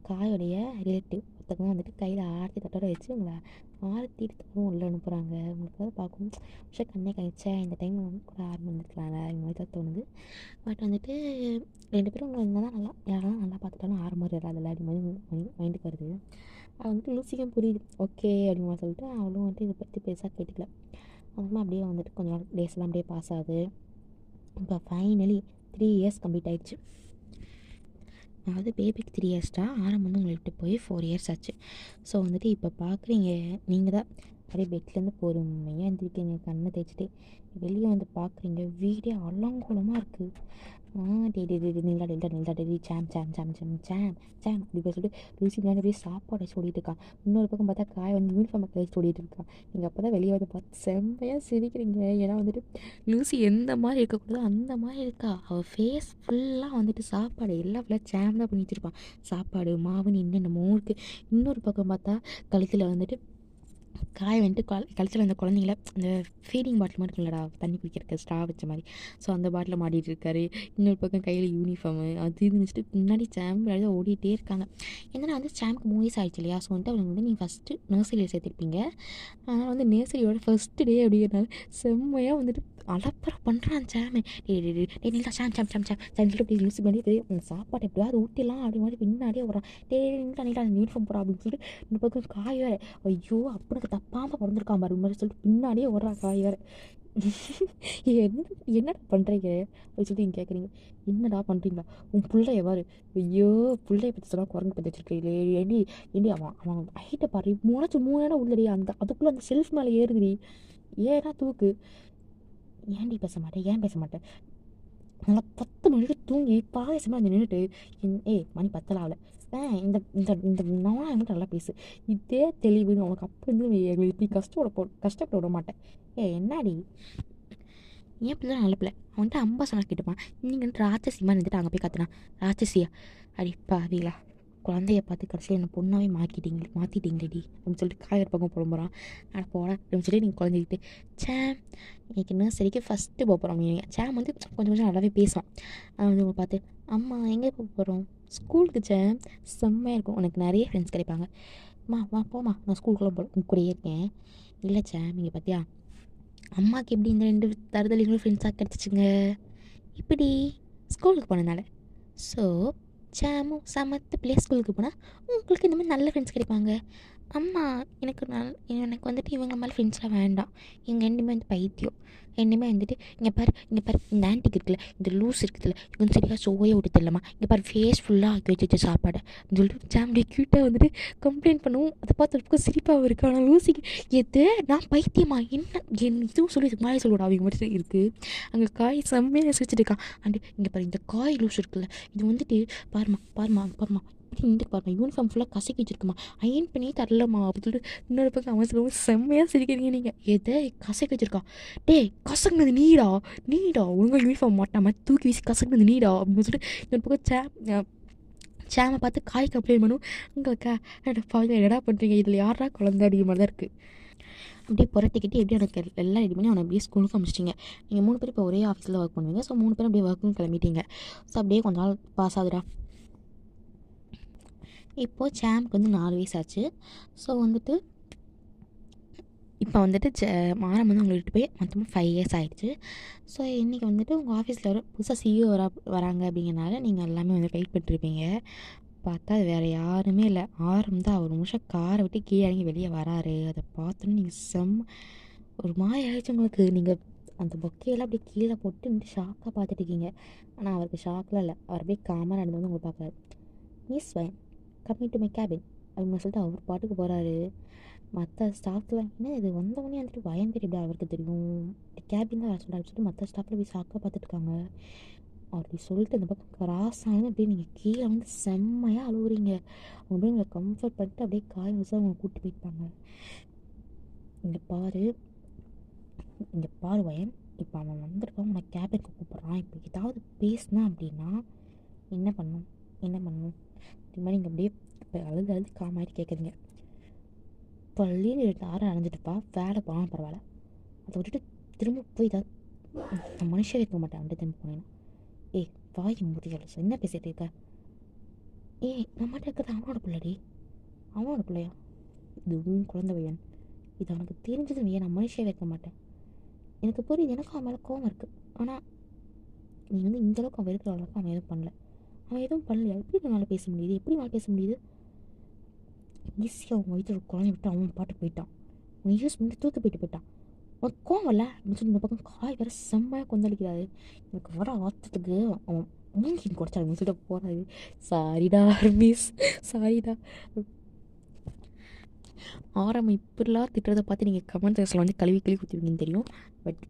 காயோடைய ரிலேட்டிவ் ஒருத்தவங்க வந்துட்டு கையில் ஆரத்தி தட்டோட வச்சு உங்களை ஆரத்தி எடுத்துக்கவும் உள்ளே அனுப்புகிறாங்க. உங்களுக்கு வந்து பார்க்கும் விஷயம் கண்ணே கழிச்சா இந்த டைம் கூட ஆரம்பிச்சிருக்கலாம்ல இந்த மாதிரி தான் தோணுது. பட் வந்துட்டு 2 பேரும் உங்களை இருந்தால் தான் நல்லா, யாரெல்லாம் நல்லா பார்த்துட்டாலும் ஆறு மாதிரி வராதில்ல அப்படி மாதிரி மைண்டுக்கு வருது. அது வந்துட்டு லூசிக்கும் புரியுது. ஓகே அப்படின்னு சொல்லிட்டு அவளும் வந்துட்டு இதை பற்றி பெருசாக கேட்டுக்கல. அதுமாதிரி அப்படியே வந்துட்டு கொஞ்சம் டேஸ்லாம் அப்படியே பாஸ் ஆகுது. இப்போ ஃபைனலி 3 இயர்ஸ் கம்ப்ளீட் ஆகிடுச்சு. அதாவது பேபிக்கு 3 இயர்ஸ்டா, ஆரம் வந்து உங்களை விட்டு போய் 4 இயர்ஸ் ஆச்சு. ஸோ வந்துட்டு இப்போ பார்க்குறீங்க நீங்கள் தான் அப்படியே பெட்லேருந்து பொறுமையாக எந்திரிக்கீங்க, கண்ணை தேய்ச்சிட்டு வெளியே வந்து பார்க்குறீங்க, வீடே அலங்கோலமாக இருக்குது. டே டே டே நில்லா நில்லா நில்லா டே சாம் சாம் சாம் சாம் சாம் சாம் அப்படி போய் சொல்லிட்டு லூசி முன்னாடி அப்படியே சாப்பாடு சொல்லிட்டு இருக்கான். இன்னொரு பக்கம் பார்த்தா காய் வந்து யூனிஃபார்ம் கழிச்சு சொல்லிட்டு இருக்கான். நீங்கள் அப்போ தான் வெளியே வந்து பார்த்து செம்மையாக சிரிக்கிறீங்க. ஏன்னா வந்துட்டு லூசி எந்த மாதிரி இருக்கக்கூடாதோ அந்த மாதிரி இருக்கா. அவள் ஃபேஸ் ஃபுல்லாக வந்துட்டு சாப்பாடு எல்லாம் ஃபுல்லாக ஜாம் தான் பண்ணி வச்சுருப்பான். சாப்பாடு மாவுன்னு என்னென்னமோ இருக்குது. இன்னொரு பக்கம் பார்த்தா கழுத்தில் வந்துட்டு காய வந்துட்டு கழுத்தில் அந்த குழந்தைங்கள அந்த ஃபீடிங் பாட்டில் மாதிரி இருக்குல்லடா, தண்ணி குடிக்கிறதுக்கு ஸ்ட்ரா வச்ச மாதிரி, ஸோ அந்த பாட்டில் மாட்டிகிட்டு இருக்காரு. இன்னொரு பக்கம் கையில் யூனிஃபார்மு அது இதுன்னு வச்சுட்டு பின்னாடி சாம் தான் ஓடிட்டே இருக்காங்க. என்னன்னா வந்து சாம்க்கு 3 வயசு ஆயிடுச்சு இல்லையா, ஸோ வந்துட்டு அவங்க வந்து நீங்கள் ஃபஸ்ட்டு நர்சரியில் சேர்த்துருப்பீங்க. அதனால் வந்து நர்சரியோட ஃபஸ்ட்டு டே அப்படிங்கிறனால செம்மையாக வந்துட்டு அலப்பறை பண்ணுறான் சாமு. நில்லா சாம் சாம் சாம் சாம் சொல்லிட்டு அப்படி யூஸ் பண்ணி அந்த சாப்பாட்டை எப்படியாவது ஊட்டிடலாம் அப்படி மாதிரி பின்னாடியே வரான். நில்லா நில்லா யூனிஃபார்ம் போகிறா அப்படின்னு சொல்லிட்டு இந்த பக்கம் காய் வேறு. ஐயோ அப்படிக்கு தப்பாமல் பிறந்திருக்கான் பாரு மாதிரி சொல்லிட்டு பின்னாடியே வர்றா காய் வேறு. என்னடா பண்ணுறீங்க அப்படின்னு சொல்லிட்டு நீங்கள் கேட்குறீங்க. என்னடா பண்ணுறீங்களா உன் பிள்ளை எவ்வாறு? ஐயோ பிள்ளைய பற்றி சொன்னால் குரங்கு பற்றி வச்சிருக்கீங்களே ஏண்டி ஏண்டி அவன் ஹைட்டை பாரு, முளைச்சி 3 இடம் உள்ளடி, அந்த அதுக்குள்ளே அந்த ஷெல்ஃப் மேலே ஏறுதுடி, ஏன்னா தூக்கு. ஏன்டி பேச மாட்டேன், ஏன் பேச மாட்டேன்? நல்லா 10 மணிக்கு தூங்கி பாயசமாக வந்து நின்றுட்டு மணி 10 ஆகலை, இந்த இந்த இந்த நான் என்கிட்ட நல்லா பேசு, இதே தெளிவுன்னு உனக்கு அப்போ இருந்து எங்களுக்கு இப்படி கஷ்டப்பட விட மாட்டேன். என்னடி ஏன் பிள்ளை நல்ல பிள்ளை, அவன்கிட்ட அம்பா சொன்னால் கேட்டுப்பான். நீங்கள் வந்து ராட்சசிமா இருந்துட்டு அங்கே போய் கத்துனா ராட்சசியா அடி பாவீங்களா, குழந்தைய பார்த்து கடைசியில் என்ன பொண்ணாவே மாற்றிட்டீங்களேடி அப்படின்னு சொல்லிட்டு காயர் பக்கம் புலம்புறான். ஆனால் போட அப்படின்னு சொல்லி நீங்கள் குழந்தைக்கிட்டு சேம் இன்னைக்கு நர்சரிக்கு ஃபஸ்ட்டு போக போகிறோம். நீங்கள் சேம் வந்து கொஞ்சம் கொஞ்சம் நல்லாவே பேசுவான். அவன் வந்து உங்களை பார்த்து அம்மா எங்கே போக போகிறோம்? ஸ்கூலுக்கு சேம், செம்மையாக இருக்கும், உனக்கு நிறைய ஃப்ரெண்ட்ஸ் கிடைப்பாங்க. வா போமா, நான் ஸ்கூலுக்குள்ளே போகல உங்க கூடயே இருக்கேன். இல்லை சேம் நீங்கள் பார்த்தியா அம்மாவுக்கு எப்படி இந்த 2 தருதலிங்களும் ஃப்ரெண்ட்ஸாக கிடச்சிச்சுங்க இப்படி ஸ்கூலுக்கு போனதுனால. ஸோ சாமும் சமத்து பிளே ஸ்கூலுக்கு போனால் உங்களுக்கு இந்த மாதிரி நல்ல ஃப்ரெண்ட்ஸ் கிடைப்பாங்க. அம்மா எனக்கு வந்துட்டு இவங்க மேலே ஃப்ரெண்ட்ஸ்லாம் வேண்டாம், இவங்க ரெண்டுமே வந்து பைத்தியம், ரெண்டுமே வந்துட்டு இங்கே பாரு இந்த ஆன்ட்டிக்கு இருக்குல்ல, இந்த லூஸ் இருக்குதுல்ல, இவங்க சரியாக சோயே விட்டு தெரியலம்மா, இங்கே பாரு ஃபேஸ் ஃபுல்லாக ஆக்கி வச்சு சாப்பாடை அப்படின்னு சொல்லிட்டு சாமுடைய க்யூட்டாக வந்துட்டு கம்ப்ளைண்ட் பண்ணுவோம். அதை பார்த்து சிரிப்பாக இருக்குது. ஆனால் லூசிக்கு எது நான் பைத்தியமா என்ன இதுவும் சொல்லி இதுக்கு மேலே சொல்லுடா அவங்க மட்டும் இருக்குது. அங்கே காய் செம்மையாக சிரிச்சிட்டு இருக்கான். அண்டு இங்கே பாரு இந்த காய் லூஸ் இருக்குல்ல, இது வந்துட்டு பாருமா இப்படி நின்று பாருமா, யூனிஃபார்ம் ஃபுல்லாக கசக்கி வச்சுருக்குமா, அயன் பண்ணி தரலம்மா அப்படின்னு சொல்லிட்டு இன்னொரு பக்கம் அவன் சொல்லுவோம். செம்மையாக சிரிக்கிறீங்க நீங்கள். எதை கசக்கி வச்சுருக்கா, கசக்குனது நீடா ஒழுங்காக யூனிஃபார்ம் மாட்டாமல் தூக்கி வீசி கசக்குனது நீடா அப்படின்னு சொல்லிட்டு இன்னொரு பக்கம் சேமை பார்த்து காய் கம்ப்ளைண்ட் பண்ணும். உங்களுக்கு என்னடா பண்ணுறீங்க, இதில் யாரா குழந்தை அப்படிங்கிற மாதிரி தான் இருக்குது. அப்படியே புரட்டிக்கிட்டு எப்படி எனக்கு எல்லாம் ரெடி பண்ணி அவனை அப்படியே ஸ்கூலுக்கு அனுப்பிச்சிட்டிங்க. நீங்கள் 3 பேர் இப்போ ஒரே ஆஃபீஸில் ஒர்க் பண்ணுவீங்க. ஸோ 3 பேரும் அப்படியே ஒர்க்குன்னு கிளம்பிட்டீங்க. ஸோ அப்படியே கொஞ்ச நாள் பாஸ் ஆகுதுடா. இப்போது சாம்க்கு வந்து 4 வயசு ஆச்சு. ஸோ வந்துட்டு இப்போ வந்துட்டு மாறம் வந்து உங்களை விட்டு போய் மொத்தமாக 5 இயர்ஸ் ஆகிடுச்சு. ஸோ இன்றைக்கி வந்துட்டு உங்கள் ஆஃபீஸில் ஒரு புதுசாக சிஇஓ வராங்க அப்படிங்கிறனால நீங்கள் எல்லாமே வந்து வெயிட் பண்ணிருப்பீங்க. பார்த்தா அது வேறு யாருமே இல்லை, ஆரம் தான். ஒரு நிமிஷம் காரை விட்டு கீழே இறங்கி வெளியே வராரு. அதை பார்த்தோன்னு நீங்கள் ஒரு மாதிரி ஆகிடுச்சு உங்களுக்கு. நீங்கள் அந்த பொக்கையெல்லாம் அப்படியே கீழே போட்டு நின்று ஷாக்காக பார்த்துட்டு இருக்கீங்க. ஆனால் அவருக்கு ஷாக்கெலாம் இல்லை, அவர் அப்படியே காமாக நடந்து வந்து உங்களை பார்க்குறாரு. மிஸ் வயன் கம்மிங் டு மை கேபின் அப்படின்னு சொல்லிட்டு அவர் பாட்டுக்கு போகிறாரு. மற்ற ஸ்டாஃப்லாம் என்ன இது வந்தவொடனே வந்துட்டு வயன் பேர் எப்படி அவருக்கு தெரியும், கேபின் தான் வர சொல்கிறாரு சொல்லிட்டு மற்ற ஸ்டாஃபில் போய் ஷாக்காக பார்த்துட்ருக்காங்க. அப்படி சொல்லிட்டு அந்த பக்கம் கிராஸ் ஆனது அப்படியே நீங்கள் கீழே வந்து செம்மையாக அழுகுறீங்க. அவங்க அப்படியே உங்களை கம்ஃபர்ட் பண்ணிட்டு அப்படியே காய் வச்சு அவங்க கூப்பிட்டு போயிருப்பாங்க. இங்கே பாரு வயன், இப்போ அவன் வந்திருக்கான், உனக்கு கேபினுக்கு கூப்பிட்றான். இப்போ ஏதாவது பேசினா அப்படின்னா என்ன பண்ணணும் இது மாதிரி நீங்கள் அப்படியே இப்போ அழுது காமாரி கேட்குறீங்க. பள்ளின்னு 2 ஆரம் அணைஞ்சிட்டுப்பா, வேலை போனால் பரவாயில்ல, அதை விட்டுட்டு திரும்ப போய் நான் மனுஷவே இருக்க மாட்டேன் வந்துட்டு திரும்ப போனேன்னா. வாய் முடியல சார், என்ன பேசிகிட்டு இருக்க? நம்மகிட்ட இருக்கிறது அவனோட பிள்ளைடி. அவனோட பிள்ளையா? இது குழந்தை பையன், இது அவனுக்கு தெரிஞ்சதும் நான் மனுஷவே வைக்க மாட்டேன். எனக்கு புரியுது, எனக்கும் அவன் மேலே கோவம் இருக்குது. ஆனால் நீ வந்து இந்தளவுக்கு அவன் இருக்கிற அளவுக்கு அவன் எதுவும் பண்ணலையா? எப்படி என்னால் பேச முடியுது? ஈஸியாக அவங்க வயிற்று குழந்தை விட்டு அவன் பாட்டு போயிட்டான். அவன் யூஸ் பண்ணி தூக்கி போயிட்டான். அவன் கோவம் இல்லை அப்படின்னு சொல்லி இந்த பக்கம் காய் வேறு செம்மையாக கொந்தளிக்கிறாரு. எனக்கு வர ஆத்தத்துக்கு அவன் மூங்கி குறைச்சாரு அப்படின்னு சொல்லிட்டு போகிறாரு. சாரிடா மிஸ், சாரிடா. ஆரம்பம் இப்படிலாம் திட்டுறதை பார்த்து நீங்கள் கமெண்ட் செக்ஷனில் வந்து கழுவி கழுவி ஊற்றுவீங்கன்னு தெரியும். பட்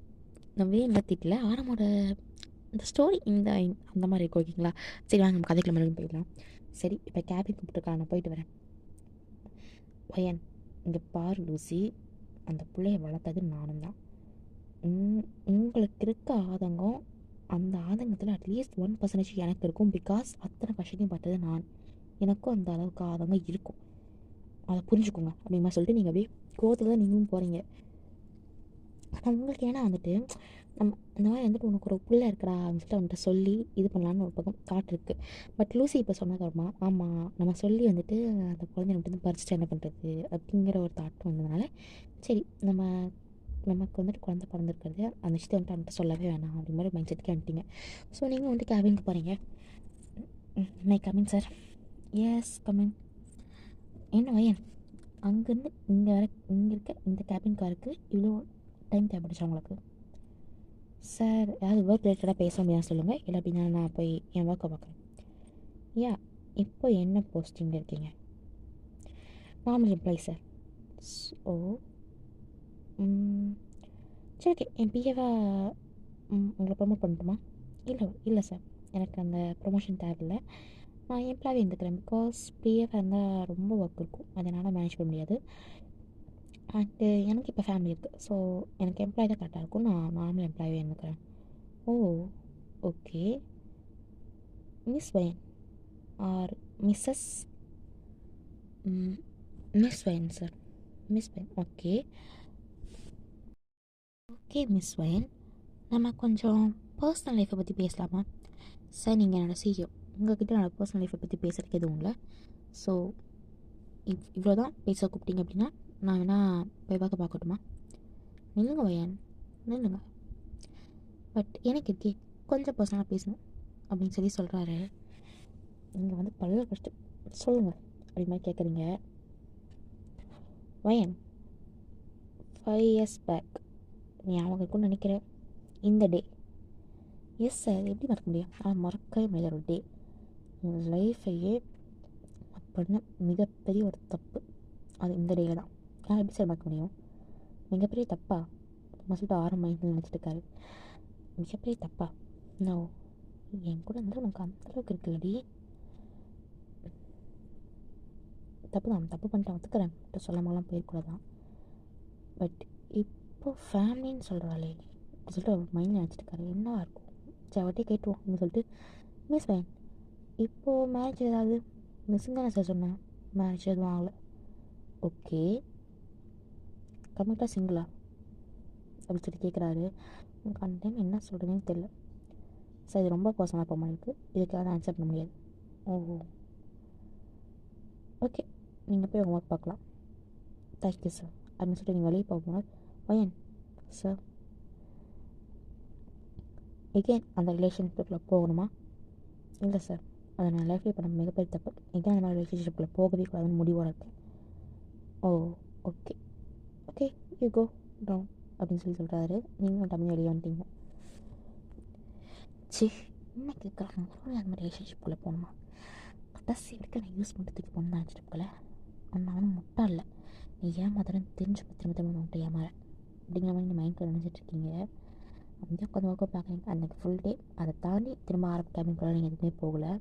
நான் வேணும்னா திட்டல. ஆரம்போட இந்த ஸ்டோரி அந்த மாதிரி இருக்கும். ஓகேங்களா? சரி வாங்க நம்ம கதைக்குள்ள மறுபடியும் போயிடலாம். சரி இப்போ கேபின் கூப்பிட்டுருக்கான், நான் போயிட்டு வரேன். பையன் இங்கே பாரு லூசி, அந்த பிள்ளைய வளர்த்தது நானும் தான். உங்களுக்கு இருக்க ஆதங்கம், அந்த ஆதங்கத்தில் அட்லீஸ்ட் 1% எனக்கு இருக்கும். பிகாஸ் அத்தனை கஷ்டத்தையும் பார்த்தது நான். எனக்கும் அந்த அளவுக்கு ஆதங்கம் இருக்கும், அதை புரிஞ்சுக்கோங்க அப்படிமா சொல்லிட்டு நீங்கள் அப்படியே கோவத்தில் தான் நீங்களும் போகிறீங்க. ஆனால் உங்களுக்கு ஏன்னா வந்துட்டு நம்ம இந்த மாதிரி வந்துட்டு உனக்கு ஒரு பிள்ளை இருக்கடா அப்படின்னு சொல்லிட்டு அவன்கிட்ட சொல்லி இது பண்ணலான்னு ஒரு பக்கம் தாட் இருக்குது. பட் லூசி இப்போ சொன்னதுக்கப்புறமா ஆமாம் நம்ம சொல்லி வந்துட்டு அந்த குழந்தைய வந்துட்டு பறிச்சுட்டு என்ன பண்ணுறது அப்படிங்கிற ஒரு தாட் வந்ததுனால சரி நமக்கு வந்துட்டு குழந்தை பிறந்திருக்கிறது அந்த விஷயத்தை வந்துட்டு அவன்கிட்ட சொல்லவே வேணாம் அப்படிங்கிற மாதிரி மைண்ட் செட்டுக்கு வந்துட்டீங்க. ஸோ நீங்கள் வந்துட்டு கேபினுக்கு போகிறீங்க. My coming sir. Yes coming. என்ன வயன் அங்கேருந்து இங்கே வர இங்கே இருக்க இந்த கேபின் காருக்கு இவ்வளோ டைம் தேவைப்படுச்சா உங்களுக்கு? சார் ஏதாவது ஒர்க் ரிலேட்டடாக பேச முடியாது சொல்லுங்கள், இல்லை அப்படின்னா நான் போய் என் ஒர்க்கை பார்க்குறேன். யா இப்போ என்ன போஸ்டிங்கில் இருக்கீங்க? Normal employee sir. ஸோ சரி ஓகே, என் பிஏவா உங்களை ப்ரொமோட் பண்ணட்டுமா? இல்லை சார், எனக்கு அந்த ப்ரொமோஷன் தேவையில்லை. நான் எம்ப்ளாயே இருந்துக்கிறேன். பிகாஸ் பிஏவாக இருந்தால் ரொம்ப ஒர்க் இருக்கும், அதனால் மேனேஜ் பண்ண முடியாது. அண்டு எனக்கு இப்போ ஃபேமிலி இருக்குது. ஸோ எனக்கு எம்ப்ளாயி தான் கரெக்டாக இருக்கும். நான் நார்மல் எம்ப்ளாயே இருந்துக்கிறேன். Oh okay. மிஸ் வயன் ஆர் மிஸ்ஸஸ்? மிஸ் வயன் சார். மிஸ் வயன். ஓகே ஓகே மிஸ் வயன், நம்ம கொஞ்சம் பர்சனல் லைஃப்பை பற்றி பேசலாமா? சார் நீங்கள் என்னோடய சிஇஓ, உங்கள்கிட்ட என்னோடய பர்சனல் லைஃப்பை பற்றி பேசுகிறதுக்கு எதுவும் இல்லை. ஸோ இவ்வளோ தான் பேச கூப்பிட்டீங்க அப்படின்னா நான் வேணால் போய் பார்க்கட்டுமா? நில்லுங்க வயன், நில்லுங்க. பட் எனக்கு இருக்கே கொஞ்சம் பர்சனலாக பேசணும் அப்படின்னு சொல்லி சொல்கிறாரு. நீங்கள் வந்து பல கஷ்டம் சொல்லுங்கள் அப்படி மாதிரி கேட்குறீங்க. வயன் 5 years பேக் நீ அவங்க இருக்குன்னு நினைக்கிறேன் இந்த டே. எஸ் சார், எப்படி மறக்க முடியும்? ஆனால் மறக்கவே முடியாத ஒரு டே. என் லைஃப்பையே பண்ண மிகப்பெரிய ஒரு தப்பு அது இந்த டேயில் தான். ஆனால் எப்படி சார் மறக்க முடியும்? மிகப்பெரிய தப்பா நம்ம சொல்லிட்டு 6 மைண்டில் நினச்சிட்டு இருக்காரு. மிகப்பெரிய தப்பா? நோ, என் கூட இருந்தால் உனக்கு அந்தளவுக்கு இருக்குல்லடி. தப்பு தான், தப்பு பண்ணிட்டு ஒத்துக்கிறேன், சொல்லாமலாம் போயிருக்கூடாதான். பட் இப்போ ஃபேமிலின்னு சொல்கிறாளே அப்படி சொல்லிட்டு அவர் மைண்டில் நினச்சிட்டு இருக்காரு. என்னவா இருக்கும்? சரி அவட்டே கேட்டுருவோம் அப்படின்னு சொல்லிட்டு, மிஸ் ஃபைன் இப்போது மேரேஜ் ஏதாவது? மிஸ்ஸுங்க தானே சார் சொன்னேன், மேரேஜ் எதுவும் ஆகலை. ஓகே, கம்மிட்டாக சிங்கிளா அப்படின்னு சொல்லி கேட்குறாரு. எனக்கு அந்த டைம் என்ன சொல்கிறதுன்னு தெரியல. சார் இது ரொம்ப பர்சனலாக போக மாதிரி இருக்குது, இதுக்காக ஆன்சர் பண்ண முடியாது. ஓ ஓகே, நீங்கள் போய் உங்கள் ஒர்க் பார்க்கலாம். தேங்க்யூ சார் அப்படின்னு சொல்லிட்டு நீங்கள் வெளியே போகும்போது பையன் சார் எகெயின் அந்த ரிலேஷன்ஷிப்பில் போகணுமா? இல்லை சார், அதை நான் லைஃப்லேயே பண்ண மிகப்பெரிய தப்பு. எகெயின் அந்த மாதிரி ரிலேஷன்ஷிப்பில் போகவே கூடாதுன்னு முடிவோடு இருக்கேன். Oh okay okay you go down அப்படின்னு சொல்லி சொல்கிறாரு. நீங்களும் டம்மி வெளியே வந்துட்டீங்க. சி என்ன கேட்குறாங்க, அந்த மாதிரி ரிலேஷன்ஷிப்பில் போகணுமா? கடைசி வரைக்கும் நான் யூஸ் பண்ணுறதுக்கு போகணும்னு நினச்சிட்டு இருக்கல. அவனும் முட்டா இல்லை, நீ ஏமாத்துறன்னு தெரிஞ்சு திரும்ப திரும்ப உன்ட்ட ஏமாற அப்படிங்கிற மாதிரி நீ மைண்டில் நினச்சிட்ருக்கீங்க. அப்படியே உட்காந்து ஒர்க் பார்க்குறீங்க. அன்றைக்கி ஃபுல் டே அதை தாண்டி திரும்ப ஆரம்பிக்காமல் நீங்கள் எதுவுமே போகலை.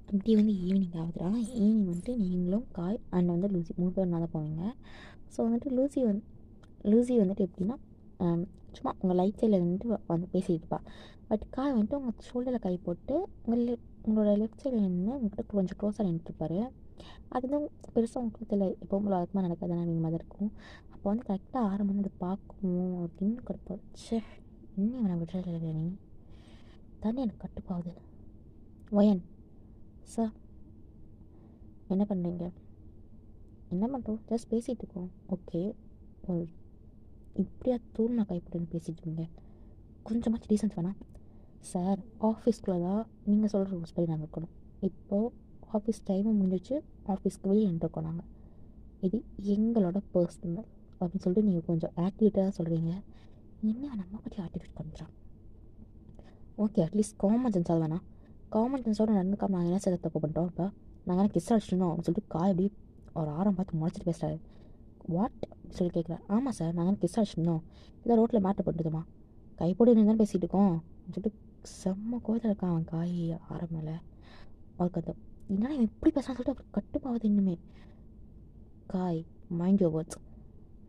அப்படி வந்து ஈவினிங் ஆகுது. ஆனால் ஈவினிங் வந்துட்டு நீங்களும் காய் அண்ட் வந்து லூசி 3 பேர் தான் போவீங்க. ஸோ வந்துட்டு லூசி வந்துட்டு எப்படின்னா சும்மா உங்கள் லைட் சைடில் வந்துட்டு வந்து பேசிகிட்டு இருப்பா. பட் காய் வந்துட்டு உங்கள் ஷோல்டரில் கை போட்டு உங்களோட லெஃப்ட் சைடில் நின்று உங்கள்கிட்ட கொஞ்சம் க்ளோஸாக நின்றுட்டுருப்பாரு. அது வந்து பெருசாக உங்களுக்கு தெரியல, எப்போ உங்களை அதுக்குமா நடக்காதானே அப்படிங்கிற மாதிரி இருக்கும். அப்போ வந்து கரெக்டாக 6 மணி அது பார்க்கணும் அப்படின்னு கொடுப்போம். சே இன்னும் அவனை விடுறதில்லை நீ தானே, எனக்கு கட்டுப்பாகுது. ஒயன் சார் என்ன பண்ணுறீங்க? என்ன பண்ணுறோம், ஜஸ்ட் பேசிகிட்டு இருக்கோம். ஓகே, ஒரு இப்படியா தூள் நான் கைப்பட்டுன்னு பேசிகிட்டு இருக்கீங்க? கொஞ்சமாச்சு டீசன்ஸ் வேணாம் சார். ஆஃபீஸ்க்குள்ளே தான் நீங்கள் சொல்கிற ரூல்ஸ் படி நாங்கள் இருக்கணும். இப்போது ஆஃபீஸ் டைமும் முடிஞ்சிச்சு, ஆஃபீஸ்க்கு வெளியே நின்றுருக்கோம் நாங்கள். இது எங்களோட பர்சனல் அப்படின்னு சொல்லிட்டு நீங்கள் கொஞ்சம் ஆக்டிவிட்டாக சொல்கிறீங்க. என்ன நம்ம பற்றி ஆக்டிவேட் பண்ணுறான்? ஓகே, அட்லீஸ்ட் காமன் சென்ஸாக வேணாம். காமன் சென்ஸோட நடந்துக்காம நாங்கள் என்ன சார் தப்பு பண்ணுறோம்? இப்போ நாங்கள் கிஸ் அடிச்சிருந்தோம் அப்படின்னு சொல்லிட்டு காய் அப்படியே ஒரு ஆரம் பார்த்து முளைச்சிட்டு பேசுகிறாரு. வாட் சொல்லி கேட்குறேன். ஆமாம் சார், நாங்கள் கிஸ் அடிச்சிருந்தோம், இல்லை ரோட்டில் மேட்டை போட்டுதுமா, கை போட்டு இருந்தாலும் பேசிகிட்டு இருக்கோம் அப்படின்னு சொல்லிட்டு செம்ம கோவத்தில் இருக்கான் அவன் காய் ஆரம் மேலே. அவருக்கு அந்த என்னடா இவன் இப்படி பேசுகிறான்னு சொல்லிட்டு அவர் கட்டுப்பாவது இன்னுமே. காய், மைண்ட் யோர் வேர்ட்ஸ்.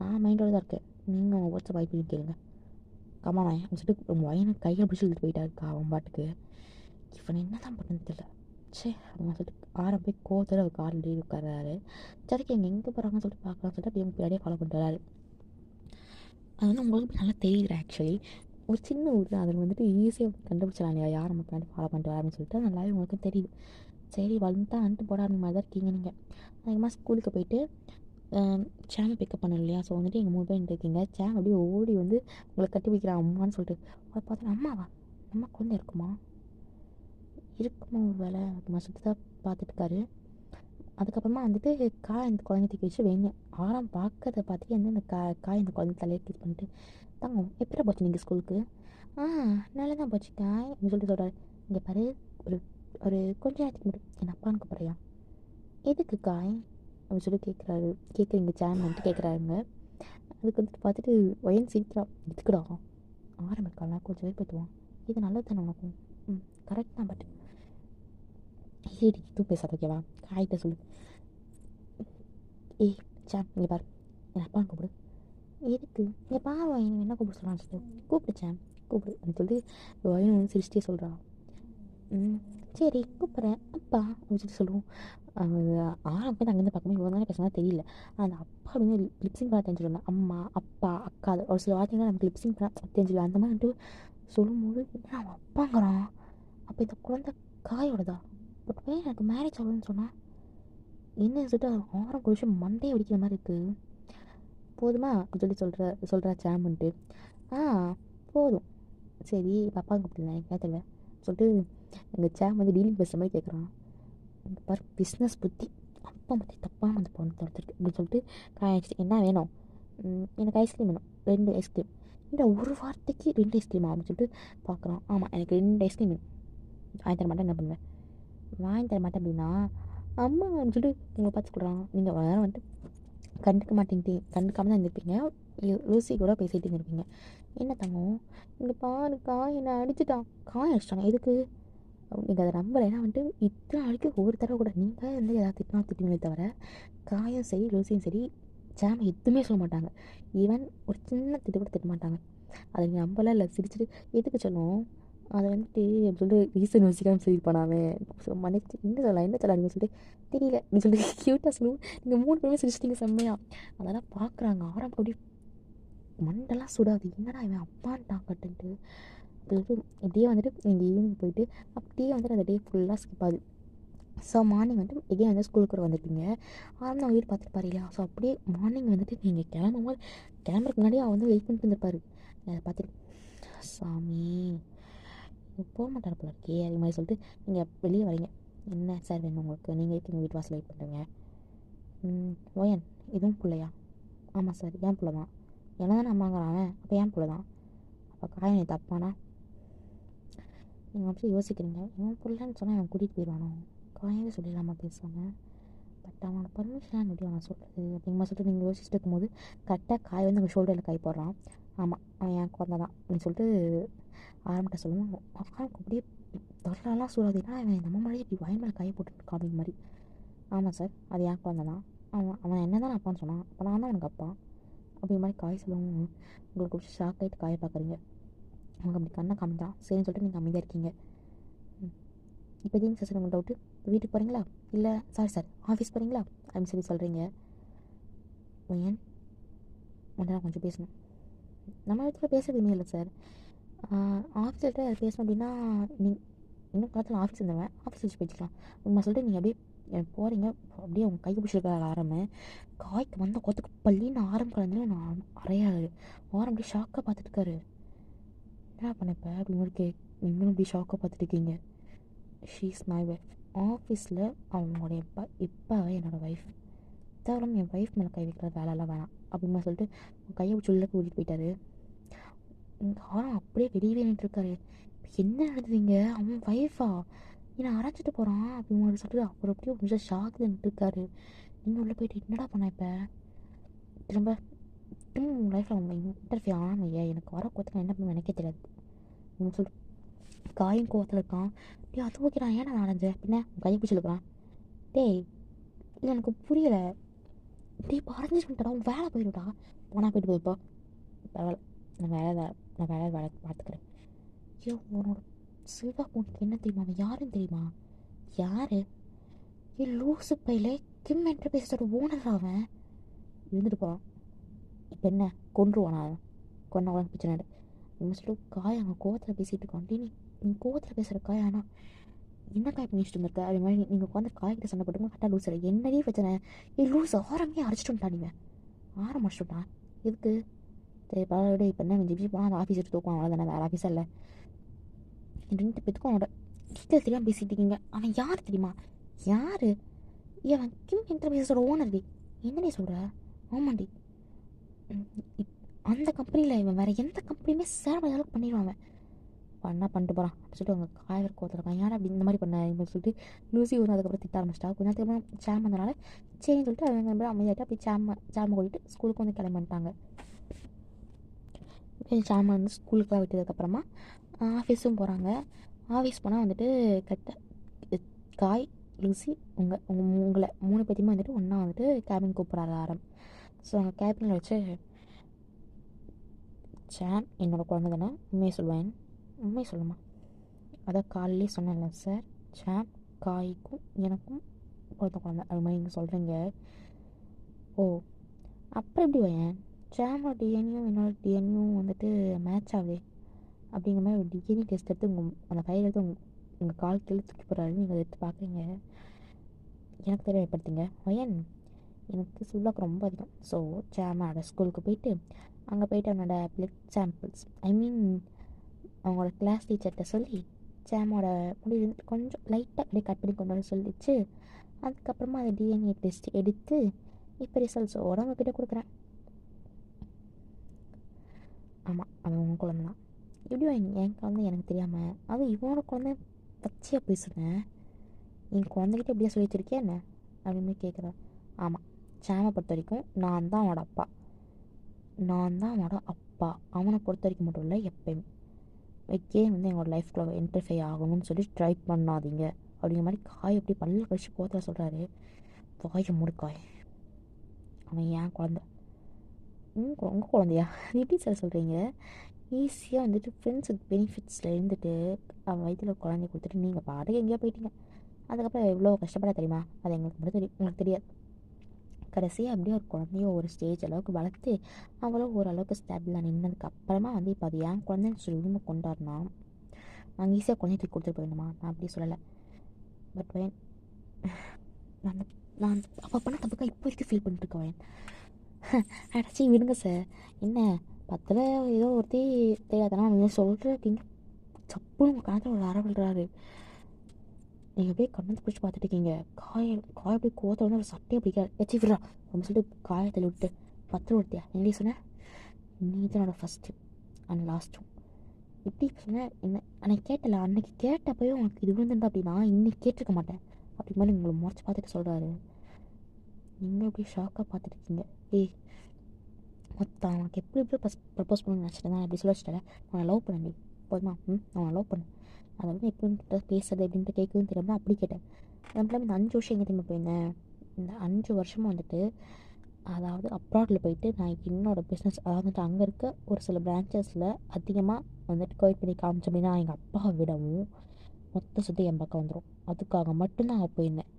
நான் மைண்டோடு தான் இருக்கேன், நீங்கள் உங்கள் வேர்ட்ஸை வாய்ப்பு கேளுங்க, கமான் அப்படின்னு சொல்லிட்டு உங்கள் வயனை கையை பிடிச்சி இழுத்துட்டு போயிட்டாருக்கா அவன் பாட்டுக்கு. இவன் என்ன தான் பண்ணுறது தெரியல. சே அப்படின்னு சொல்லிட்டு போய் கோவத்தோட அவர் கார்லேயே உட்காராரு. சரிக்கு எங்கே போகிறாங்கன்னு சொல்லிட்டு பார்க்கலாம்னு சொல்லிட்டு அப்படியே பின்னாடியே ஃபாலோ பண்ணிட்டு வராரு. அது வந்து உங்களுக்கு நல்லா தெரியுது ஆக்சுவலி. ஒரு சின்ன ஊர் தான், அதில் வந்துட்டு ஈஸியாக கண்டுபிடிச்சலாம் இல்லையா யார் நம்ம பின்னாடி ஃபாலோ பண்ணிட்டு வரான்னு சொல்லிட்டு நல்லாவே உங்களுக்கு தெரியுது. சரி வந்துட்டா வந்துட்டு போடாத மாதிரி தான் இருக்கீங்க நீங்கள். அதிகமாக ஸ்கூலுக்கு போயிட்டு சேமை பிக்கப் பண்ணணும் இல்லையா. ஸோ வந்துட்டு எங்கள் 3 பேர் இருக்கீங்க. சேம் அப்படியே ஓடி வந்து உங்களை கட்டி பிடிக்கிறான் அம்மான்னு சொல்லிட்டு. அதை பார்த்தா அம்மாவா, அம்மா குழந்தை இருக்குமா ஒரு வேலை அப்படிமா சொல்லிட்டு தான் பார்த்துட்டு இருக்காரு. அதுக்கப்புறமா வந்துட்டு காய் அந்த குழந்தை தூக்கி வச்சு வைங்க. ஆரம் பார்க்கறத பார்த்துட்டு வந்து அந்த காய் அந்த குழந்தை தலையை கிஸ் பண்ணிட்டு தாங்க எப்படி போச்சு நீங்கள் ஸ்கூலுக்கு. நல்லா தான் போச்சு காய் அப்படின்னு சொல்லிட்டு சொல்கிறாரு. இங்கே பாரு, ஒரு ஒரு கொஞ்ச நேரத்துக்கு மட்டும் என் அப்பான்னு கூப்பிட்றியா, எதுக்கு காய் அப்படின்னு சொல்லி கேட்குறீங்க சேம் வந்துட்டு கேட்குறாருங்க. அதுக்கு வந்துட்டு பார்த்துட்டு வயன் சிரிக்கிறா. எதுக்குடா ஆரம்பிக்கலாம், கொஞ்சம் ஏற்படுத்துவான், இது நல்லது தானே உனக்கும். கரெக்ட் தான், பட் ஏடி இதுவும் பேசாத ஓகேவா, காய்கிட்ட சொல்லு. ஏய் சேம் இங்கே பாரு, என் அப்பான்னு கூப்பிடு. எதுக்கு இங்கே பாரு வயன் என்ன கூப்பிட சொல்கிறான்னு சொல்லிட்டு கூப்பிடு சேம் கூப்பிடு அப்படின்னு சொல்லி வயன் வந்து சிரிச்சிட்டே சொல்கிறான். சரி கூப்பிட்றேன் அப்பா அப்படின்னு சொல்லி சொல்லுவோம். ஆரம்பத்தில் அங்கேருந்து பார்க்கும்போது இவங்க தானே பேசுனா தெரியல. அந்த அப்பா அப்படின்னு லிப்ஸிங் பண்ண தெரிஞ்சிடல. அம்மா அப்பா அக்கா ஒரு சில வார்த்தைகள் நமக்கு லிப்ஸிங் பண்ண தெரிஞ்சிடல. அந்த மாதிரி வந்துட்டு சொல்லும்போது என்ன அவன் அப்பாங்கிறான். அப்போ இந்த குழந்தை காயோடதா, பட் வேறு எனக்கு மேரேஜ் ஆகுதுன்னு சொன்னால் என்னன்னு சொல்லிட்டு ஆரம் விஷயம் மண்டையை வெடிக்கிற மாதிரி இருக்குது. போதுமா அப்படின்னு சொல்லி சொல்கிறா சேம்ன்ட்டு. போதும் சரி இப்போ அப்பா கூப்பிட்டுருந்தேன் கேட்டல சொல்லிட்டு எங்கள் சேம் வந்து டீலிங் பேசுகிற மாதிரி கேட்குறான். இங்கே பாரு பிஸ்னஸ் புத்தி, அப்பா பற்றி தப்பாக அந்த பொண்ணு தடுத்துருக்கு அப்படின்னு சொல்லிட்டு காய்ச்சி என்ன வேணும், எனக்கு ஐஸ்கிரீம் வேணும் 2 ஐஸ்கிரீம். இந்த ஒரு வார்த்தைக்கு 2 ஐஸ்கிரீமா அப்படின்னு சொல்லிட்டு பார்க்குறான். ஆமாம் எனக்கு 2 ஐஸ்கிரீம் வேணும், வாங்கி தர மாட்டேன் என்ன பண்ணுவேன், வாங்கி தர மாட்டேன் அப்படின்னா அம்மா அப்படின்னு சொல்லிட்டு உங்களை பார்த்து சொல்கிறான். நீங்கள் வேறு வந்துட்டு கண்டுக்காம தான் இருந்திருப்பீங்க, லூசி கூட பேசிகிட்டு இருந்திருப்பீங்க. என்ன தங்கம் இங்கே பாருக்கா என்னை அடிச்சுட்டான், காய் அடிச்சிட்டாங்க எதுக்கு நீங்கள் அதை நம்பலைன்னா வந்துட்டு இத்தனை நாளைக்கு ஒரு தடவை கூட நீங்கள் வந்து ஏதாவது திட்டுவீங்களே தவிர காயும் சரி லூசியும் சரி ஜாம் எதுவுமே சொல்ல மாட்டாங்க. ஈவன் ஒரு சின்ன திட்டு கூட திட்ட மாட்டாங்க. அதை நீங்கள் நம்பலாம் இல்லை சிரிச்சுட்டு எதுக்கு சொல்லுவோம் அதை வந்துட்டு அப்படி சொல்லிட்டு ரீசன் யோசிக்காமல் சரி பண்ணாமே மன்னிச்சு என்ன சொல்லலாம் சொல்லிட்டு தெரியல அப்படின்னு சொல்லிட்டு க்யூட்டாக சொல்லுவோம். நீங்கள் 3 பேருமே சிரிச்சிட்டிங்க செம்மையாக. அதெல்லாம் பார்க்குறாங்க ஆரம்பம் அப்படி மண்டெல்லாம் சுடாது, என்னடா இவன் அப்பான்ட்டான் கட்டுன்ட்டு. இப்படியே வந்துட்டு நீங்கள் ஈவினிங் போயிட்டு அப்படியே வந்துட்டு அந்த டே ஃபுல்லாக ஸ்கிப் ஆகுது. ஸோ மார்னிங் வந்துட்டு எகே வந்து ஸ்கூலுக்கு வந்துருப்பீங்க. ஆனால் அவங்க வீடு பார்த்துருப்பாரு இல்லையா. ஸோ அப்படியே மார்னிங் வந்துட்டு நீங்கள் கிளம்புறதுக்கு முன்னாடியே அவன் வந்து வெயிட் பண்ணிட்டு இருந்திருப்பாரு. அதை பார்த்துட்டு சாமி போக மாட்டார் போல இருக்கே அது மாதிரி சொல்லிட்டு நீங்கள் வெளியே வரீங்க. என்ன சார் வேணும் உங்களுக்கு, நீங்கள் எதுக்கு எங்கள் வீட்டு வாசல் வெயிட் பண்ணுறீங்க. ஓயன் இதுவும் பிள்ளையா, ஆமாம் சார் ஏன் பிள்ளை தான், என்ன தானே அம்மாங்கிறான் அவன், அப்போ ஏன் பிள்ளை தான், அப்போ காயம் நீ தப்பானா நீங்கள் அப்படி யோசிக்கிறீங்க. இவன் பிள்ளைன்னு சொன்னால் அவன் கூட்டிகிட்டு போயிடுவானோ, காயவே சொல்லிடலாமா பேசாமல், பட் அவனோட பர்மிஷனாக எப்படி அவன் சொல்கிறது அப்படிங்கிற சொல்லிட்டு நீங்கள் யோசிச்சுட்டு இருக்கும்போது கரெக்டாக காய் வந்து உங்கள் ஷோல்டரில் கை போடுறான். ஆமாம் அவன் என் குழந்தை தான் அப்படின்னு சொல்லிட்டு ஆரம்பிட்ட சொல்லுவோம். அக்காவுக்கு அப்படியே தொல்லலாம் சூடாது, ஏன்னா அவன் நம்ம மாதிரி இப்படி வயல் மேலே காய போட்டுருக்கான் அப்படிங்கிற மாதிரி. ஆமாம் சார் அது என் குழந்தை தான், அவன் என்ன தான் அப்பான்னு சொன்னான், அப்போ நான் தான் அவனுக்கு அப்பா அப்படிங்கிற மாதிரி காய் சொல்லுவோம். உங்களுக்கு பிடிச்சி ஷாக் ஆகிட்டு காயை பார்க்குறீங்க. அவங்க அப்படி கண்ணை காமிதான் சரின்னு சொல்லிட்டு நீங்கள் அமைதியாக இருக்கீங்க. இப்போ எதுவும் சார் உங்கள் டவுட்டு, வீட்டுக்கு போகிறீங்களா இல்லை சாரி சார் ஆஃபீஸ் போகிறீங்களா அப்படின்னு சொல்கிறீங்க. ஏன் உடனே கொஞ்சம் பேசணும், நம்ம இடத்துல பேசுறதுமே இல்லை சார். ஆஃபீஸில் யார் பேசணும் அப்படின்னா இன்னும் காலத்தில் ஆஃபீஸ் இருந்தவன் ஆஃபீஸ் வச்சு பேசிக்கலாம் உண்மை சொல்லிட்டு நீங்கள் அப்படியே போகிறீங்க. அப்படியே அவங்க கை பிடிச்சிருக்காரு ஆரம்பு காய்க்கு வந்த கொத்துக்கு பள்ளின்னு ஆரம்பிக்கிறது நான் அறையாது ஆரம் அப்படியே ஷாக்காக பார்த்துட்டு இருக்காரு. என்ன பண்ணப்ப அப்படின்னு நீங்களும் இப்படி ஷாக்காக பார்த்துட்டு இருக்கீங்க. She is my wife. ஆஃபீஸில் அவங்களுடைய இப்போவே என்னோடய ஒய்ஃப் தேவரம் என் ஒய்ஃப் மேலே கை வைக்கிற வேலைலாம் வேணாம் அப்படிமா சொல்லிட்டு கையை உள்ள கூட்டிகிட்டு போயிட்டாரு. ஆரம் அப்படியே வெளியவே நின்றுருக்காரு. என்ன நடந்ததுங்க, அவன் ஒய்ஃபா என்னை அரைச்சிட்டு போகிறான் அப்படின்னு சொல்லிட்டு அவர் அப்படியே ஒரு நிமிஷம் ஷாக்கில் நின்றுருக்காரு. நீங்கள் உள்ளே போயிட்டு என்னடா பண்ண இப்போ திரும்ப திரும்ப உங்கள் லைஃப்பில் அவங்க இன்டர்ஃபியூ ஆனால் எனக்கு வர கோத்தில் என்ன பண்ண எனக்கே தெரியாது அப்படின்னு சொல்லிட்டு காயும் கோவத்தில் இருக்கான். டே அது ஓகே நான் ஏன்னா அரைஞ்சேன் பின்ன கையை பிடிச்சிருக்கிறான். டேய் இல்லை எனக்கு புரியலை. டேய் பறஞ்சிருக்கா உன் வேலை போயிடுடா. போனால் போயிட்டு போயிருப்பா பரவாயில்ல. நான் வேலை பார்த்துக்கிறேன். ஐயோ உன்னோட சில்வா பொண்ணுக்கு என்ன தெரியுமா? அவன் யாருன்னு தெரியுமா? யாரு? ஏ லூசு பையில கிம் என்டர்பிரைஸோட ஓனர் அவன். இருந்துட்டு போகிறான். இப்போ என்ன கொன்றுவானா? கொன்ன உடனே பிரச்சனை இல்லை அப்படின்னு சொல்லிட்டு காய் அங்கே கோவத்தில் பேசிகிட்டு இருக்கான். டே நீ கோவத்தில் பேசுகிற காய் ஆனால் என்ன காய் பண்ணிச்சுட்டு இருந்திருக்க அது மாதிரி நீங்கள் உட்காந்து காய்கிட்ட சண்டை போட்டுங்க கரெக்டாக லூஸ் இல்லை என்னடி பிரச்சனை? ஏ லூஸ் ஆரமே அரைச்சிட்டு வந்துட்டான். நீங்கள் ஆரம் அடிச்சுட்டான் எதுக்கு? சரி பரவாயில்ல இப்போ என்ன ஜிபி போனால் அந்த ஆஃபீஸ் எடுத்து தூக்குவான் அவ்வளோதானே வேறு ஆஃபீஸாக இல்லை. 2 பேத்துக்கும் அவனோட டீட்டெயில் தெரியாமல் பேசிகிட்டு இருக்கீங்க. அவன் யார் தெரியுமா? யார்? அவன் கிம் என்டர்பிரைஸோட ஓனர்டி. என்னடி சொல்கிற? ஆமாண்டி. அந்த கம்பெனியில் இவன் வேறு எந்த கம்பெனியுமே சேர அளவுக்கு பண்ணிடுவான். அவன் பண்ணா பண்ணிட்டு போகிறான் அப்படின்னு சொல்லிட்டு அவங்க காயவர் கோத்துருக்கான். யார் அப்படி இந்த மாதிரி பண்ண அப்படின்னு சொல்லிட்டு லூசி ஒன்று அதுக்கப்புறம் திட்ட ஆரம்பிச்சிட்டா. கொஞ்ச நேரத்துக்கு சேம் வந்தனால சரின்னு சொல்லிட்டு அவங்க அமைதியாகிட்டு அப்படி சேமை கூட்டிட்டு ஸ்கூலுக்கு வந்து கிளம்பிட்டாங்க. சேமை வந்து ஸ்கூலுக்குலாம் விட்டதுக்கப்புறமா ஆஃபீஸும் போகிறாங்க. ஆஃபீஸ் போனால் வந்துட்டு கரெக்டாக காய் லூசி உங்களை 3 பேத்தையுமே வந்துட்டு ஒன்றா வந்துட்டு கேபின் கூப்பிட்றாரு ஆரம். ஸோ அவங்க கேபினில் வச்சு சேம் என்னோடய குழந்தை தானே உண்மையை சொல்லுவேன். உண்மையை சொல்லுமா? அதான் காலையிலே சொன்னேன்ல சார் சேம் காய்க்கும் எனக்கும் குழந்தை அது மாதிரி நீங்கள் சொல்கிறீங்க. ஓ அப்புறம் எப்படி வையன் சேமோட டிஎன்யும் என்னோட டிஎன்யும் வந்துட்டு மேட்ச் ஆகுது அப்படிங்கிற மாதிரி ஒரு டிஎன்ஏ டெஸ்ட் எடுத்து அந்த ஃபைல் எடுத்து உங்கள் கால் கீழே தூக்கி போகிறாரு. நீங்கள் அதை எடுத்து பார்க்குறீங்க. எனக்கு தெரியப்படுத்துங்க வயன். எனக்கு சுல்லாக்கு ரொம்ப அதிகம். ஸோ சேமோட ஸ்கூலுக்கு போயிட்டு அங்கே போயிட்டு அவனோட பிளட் சாம்பிள்ஸ் அவங்களோட கிளாஸ் டீச்சர்கிட்ட சொல்லி சேமோட முடி கொஞ்சம் லைட்டாக அப்படியே கட் பண்ணி கொண்டு வர சொல்லிச்சு. அதுக்கப்புறமா அதை டிஎன்ஏ டெஸ்ட் எடுத்து இப்போ ரிசல்ட்ஸோட உங்ககிட்ட கொடுக்குறேன். ஆமாம் அவன் உங்கள் குழந்தை தான். எப்படியும் என் குழந்தை எனக்கு தெரியாமல் அதுவும் இவனோட குழந்தை பச்சையாக பேசுகிறேன். என் குழந்தைகிட்ட எப்படியா சொல்லி வச்சிருக்கியா என்ன அப்படின்னு கேட்குறேன். ஆமாம் சேமை பொறுத்த வரைக்கும் நான் தான் அவனோட அப்பா. அவனை பொறுத்த வரைக்கும் மட்டும் இல்லை எப்பயுமே வந்து எங்களோட லைஃப்குள்ள இன்டர்ஃபை ஆகணும்னு சொல்லி ட்ரை பண்ணாதீங்க அப்படிங்கிற மாதிரி காய் அப்படி பல்ல கழிச்சு கோத்தில் சொல்கிறாரு. வாயை மூடு காய். அவன் என் குழந்தை. உங்கள் குழந்தையா? எப்படி சார் சொல்கிறீங்க? ஈஸியாக வந்துட்டு ஃப்ரெண்ட்ஸ் வித் பெனிஃபிட்ஸில் இருந்துட்டு அவன் வயிற்றில் குழந்தை கொடுத்துட்டு நீங்கள் பாட்டுக்கு எங்கேயோ போயிட்டீங்க. அதுக்கப்புறம் எவ்வளோ கஷ்டப்பட தெரியுமா? அது எங்களுக்கு மட்டும் தெரியும், உங்களுக்கு தெரியாது. கடைசியாக அப்படியே ஒரு குழந்தைய ஒரு ஸ்டேஜ் அளவுக்கு வளர்த்து அவளும் ஓரளவுக்கு ஸ்டேபிளாக நின்னதுக்கு அப்புறமா வந்து இப்போ அது என் குழந்தைன்னு சொல்லி உரிமை கொண்டாடினா நாங்கள் ஈஸியாக குழந்தைய தூக்கி கொடுத்துட்டு போயிருந்தோமா? நான் அப்படி சொல்லலை. பட் வேன் நான் அப்போ பண்ண தப்புக்காக இப்போ வரைக்கும் ஃபீல் பண்ணிட்டுருக்கேன். அடைச்சி விடுங்க சார். என்ன 10ல் ஏதோ ஒருத்தி தெரியாதனா நீங்கள் சொல்கிறீங்க சப்புன்னு உங்கள் கணத்தில் ஒரு அற விழுறாரு. நீங்கள் அப்படியே கண்ணத்தை பிடிச்சி பார்த்துட்டு இருக்கீங்க. காய் அப்படியே கோத்த வந்து ஒரு சட்டையை பிடிக்காது வச்சு விடுறா அப்படின்னு சொல்லிட்டு காயத்தில் விட்டு 10 ஒருத்தியா என்னடி சொன்னேன்? நீ தான் என்னோட ஃபஸ்ட்டு அண்ட் லாஸ்ட்டும். எப்படி சொன்னேன் என்ன அன்னைக்கு கேட்டல? அன்னைக்கு கேட்டப்போயே உனக்கு இது விழுந்துருந்தா அப்படின்னா இன்னைக்கு கேட்டிருக்க மாட்டேன் அப்படி மாதிரி உங்களை முறைச்சி பார்த்துட்டு சொல்கிறாரு. நீங்கள் அப்படியே ஷாக்காக பார்த்துருக்கீங்க. ஏய் மொத்தம் அவனுக்கு எப்படி ப்ரப்போஸ் பண்ணணும்னு நினச்சிட்டேன். நான் எப்படி சொல்ல வச்சுட்டேன் அவனை லவ் பண்ணி போதுமா? அவனை லவ் பண்ணு. அதை வந்து எப்படி பேசுறது அப்படின்ட்டு கேட்குதுன்னு தெரியாமல் அப்படி கேட்டேன். அதுவும் இந்த 5 வருஷம் எங்கே திரும்ப போயிருந்தேன். இந்த 5 வருஷமும் வந்துட்டு அதாவது அப்ராடில் போயிட்டு நான் என்னோடய பிஸ்னஸ் அதாவது வந்துட்டு அங்கே இருக்க ஒரு சில பிரான்ச்சஸில் அதிகமாக வந்துட்டு கோயில் பண்ணி காமிச்சோம் அப்படின்னா எங்கள் அப்பாவை விடவும் மொத்த சுற்றி என் பக்கம் வந்துடும். அதுக்காக மட்டும்தான் அங்கே போயிருந்தேன்.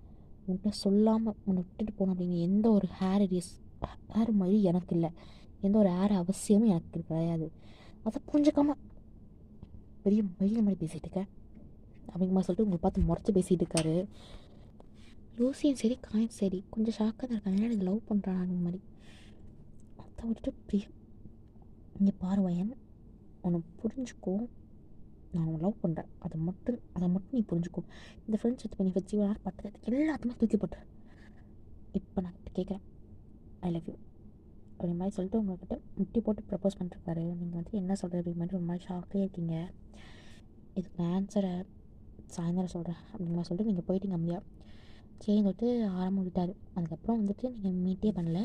உன்கிட்ட சொல்லாமல் உன்னை விட்டுட்டு போகணும் அப்படின்னு எந்த ஒரு ஹேர் மாதிரி எனக்கு இல்லை. எந்த ஒரு ஹேர் அவசியமும் எனக்கு கிடையாது. அதை புரிஞ்சுக்காம பெரிய மயில் மாதிரி பேசிகிட்டு இருக்கேன் அப்படிங்கிற சொல்லிட்டு உங்களை பார்த்து முறைச்சி பேசிகிட்டு இருக்காரு. லூசியும் சரி காயும் சரி கொஞ்சம் ஷாக்காக தான் இருக்காங்க. ஏன்னா இது லவ் பண்ணுறான் அந்த மாதிரி. அதை விட்டுட்டு பிரியம் இங்கே பாருவயன் உன்னை புரிஞ்சுக்கோ. நான் உன்னை லவ் பண்ணுறேன். அதை மட்டும் நீ புரிஞ்சுக்கோ. இந்த ஃப்ரெண்ட்ஸ் வித் பெனிஃபிட்ஸ் யார் பட்டது எல்லாத்தையுமே தூக்கி போட்டுரு. இப்போ நான் கேட்குறேன் ஐ லவ் யூ அப்படி மாதிரி சொல்லிட்டு உங்கள்கிட்ட முட்டி போட்டு ப்ரப்போஸ் பண்ணிருக்காரு. நீங்கள் வந்து என்ன சொல்கிறது அப்படி மாதிரி ஒரு மாதிரி ஷாக்கே இருக்கீங்க. இதுக்கு ஆன்சரை சாயந்தரம் சொல்கிறேன் அப்படிங்கிற சொல்லிட்டு நீங்கள் போயிட்டீங்க அம்மையா. சரின்னு சொல்லிட்டு ஆரம்பம் விட்டார். அதுக்கப்புறம் வந்துட்டு நீங்கள் மீட்டே பண்ணல.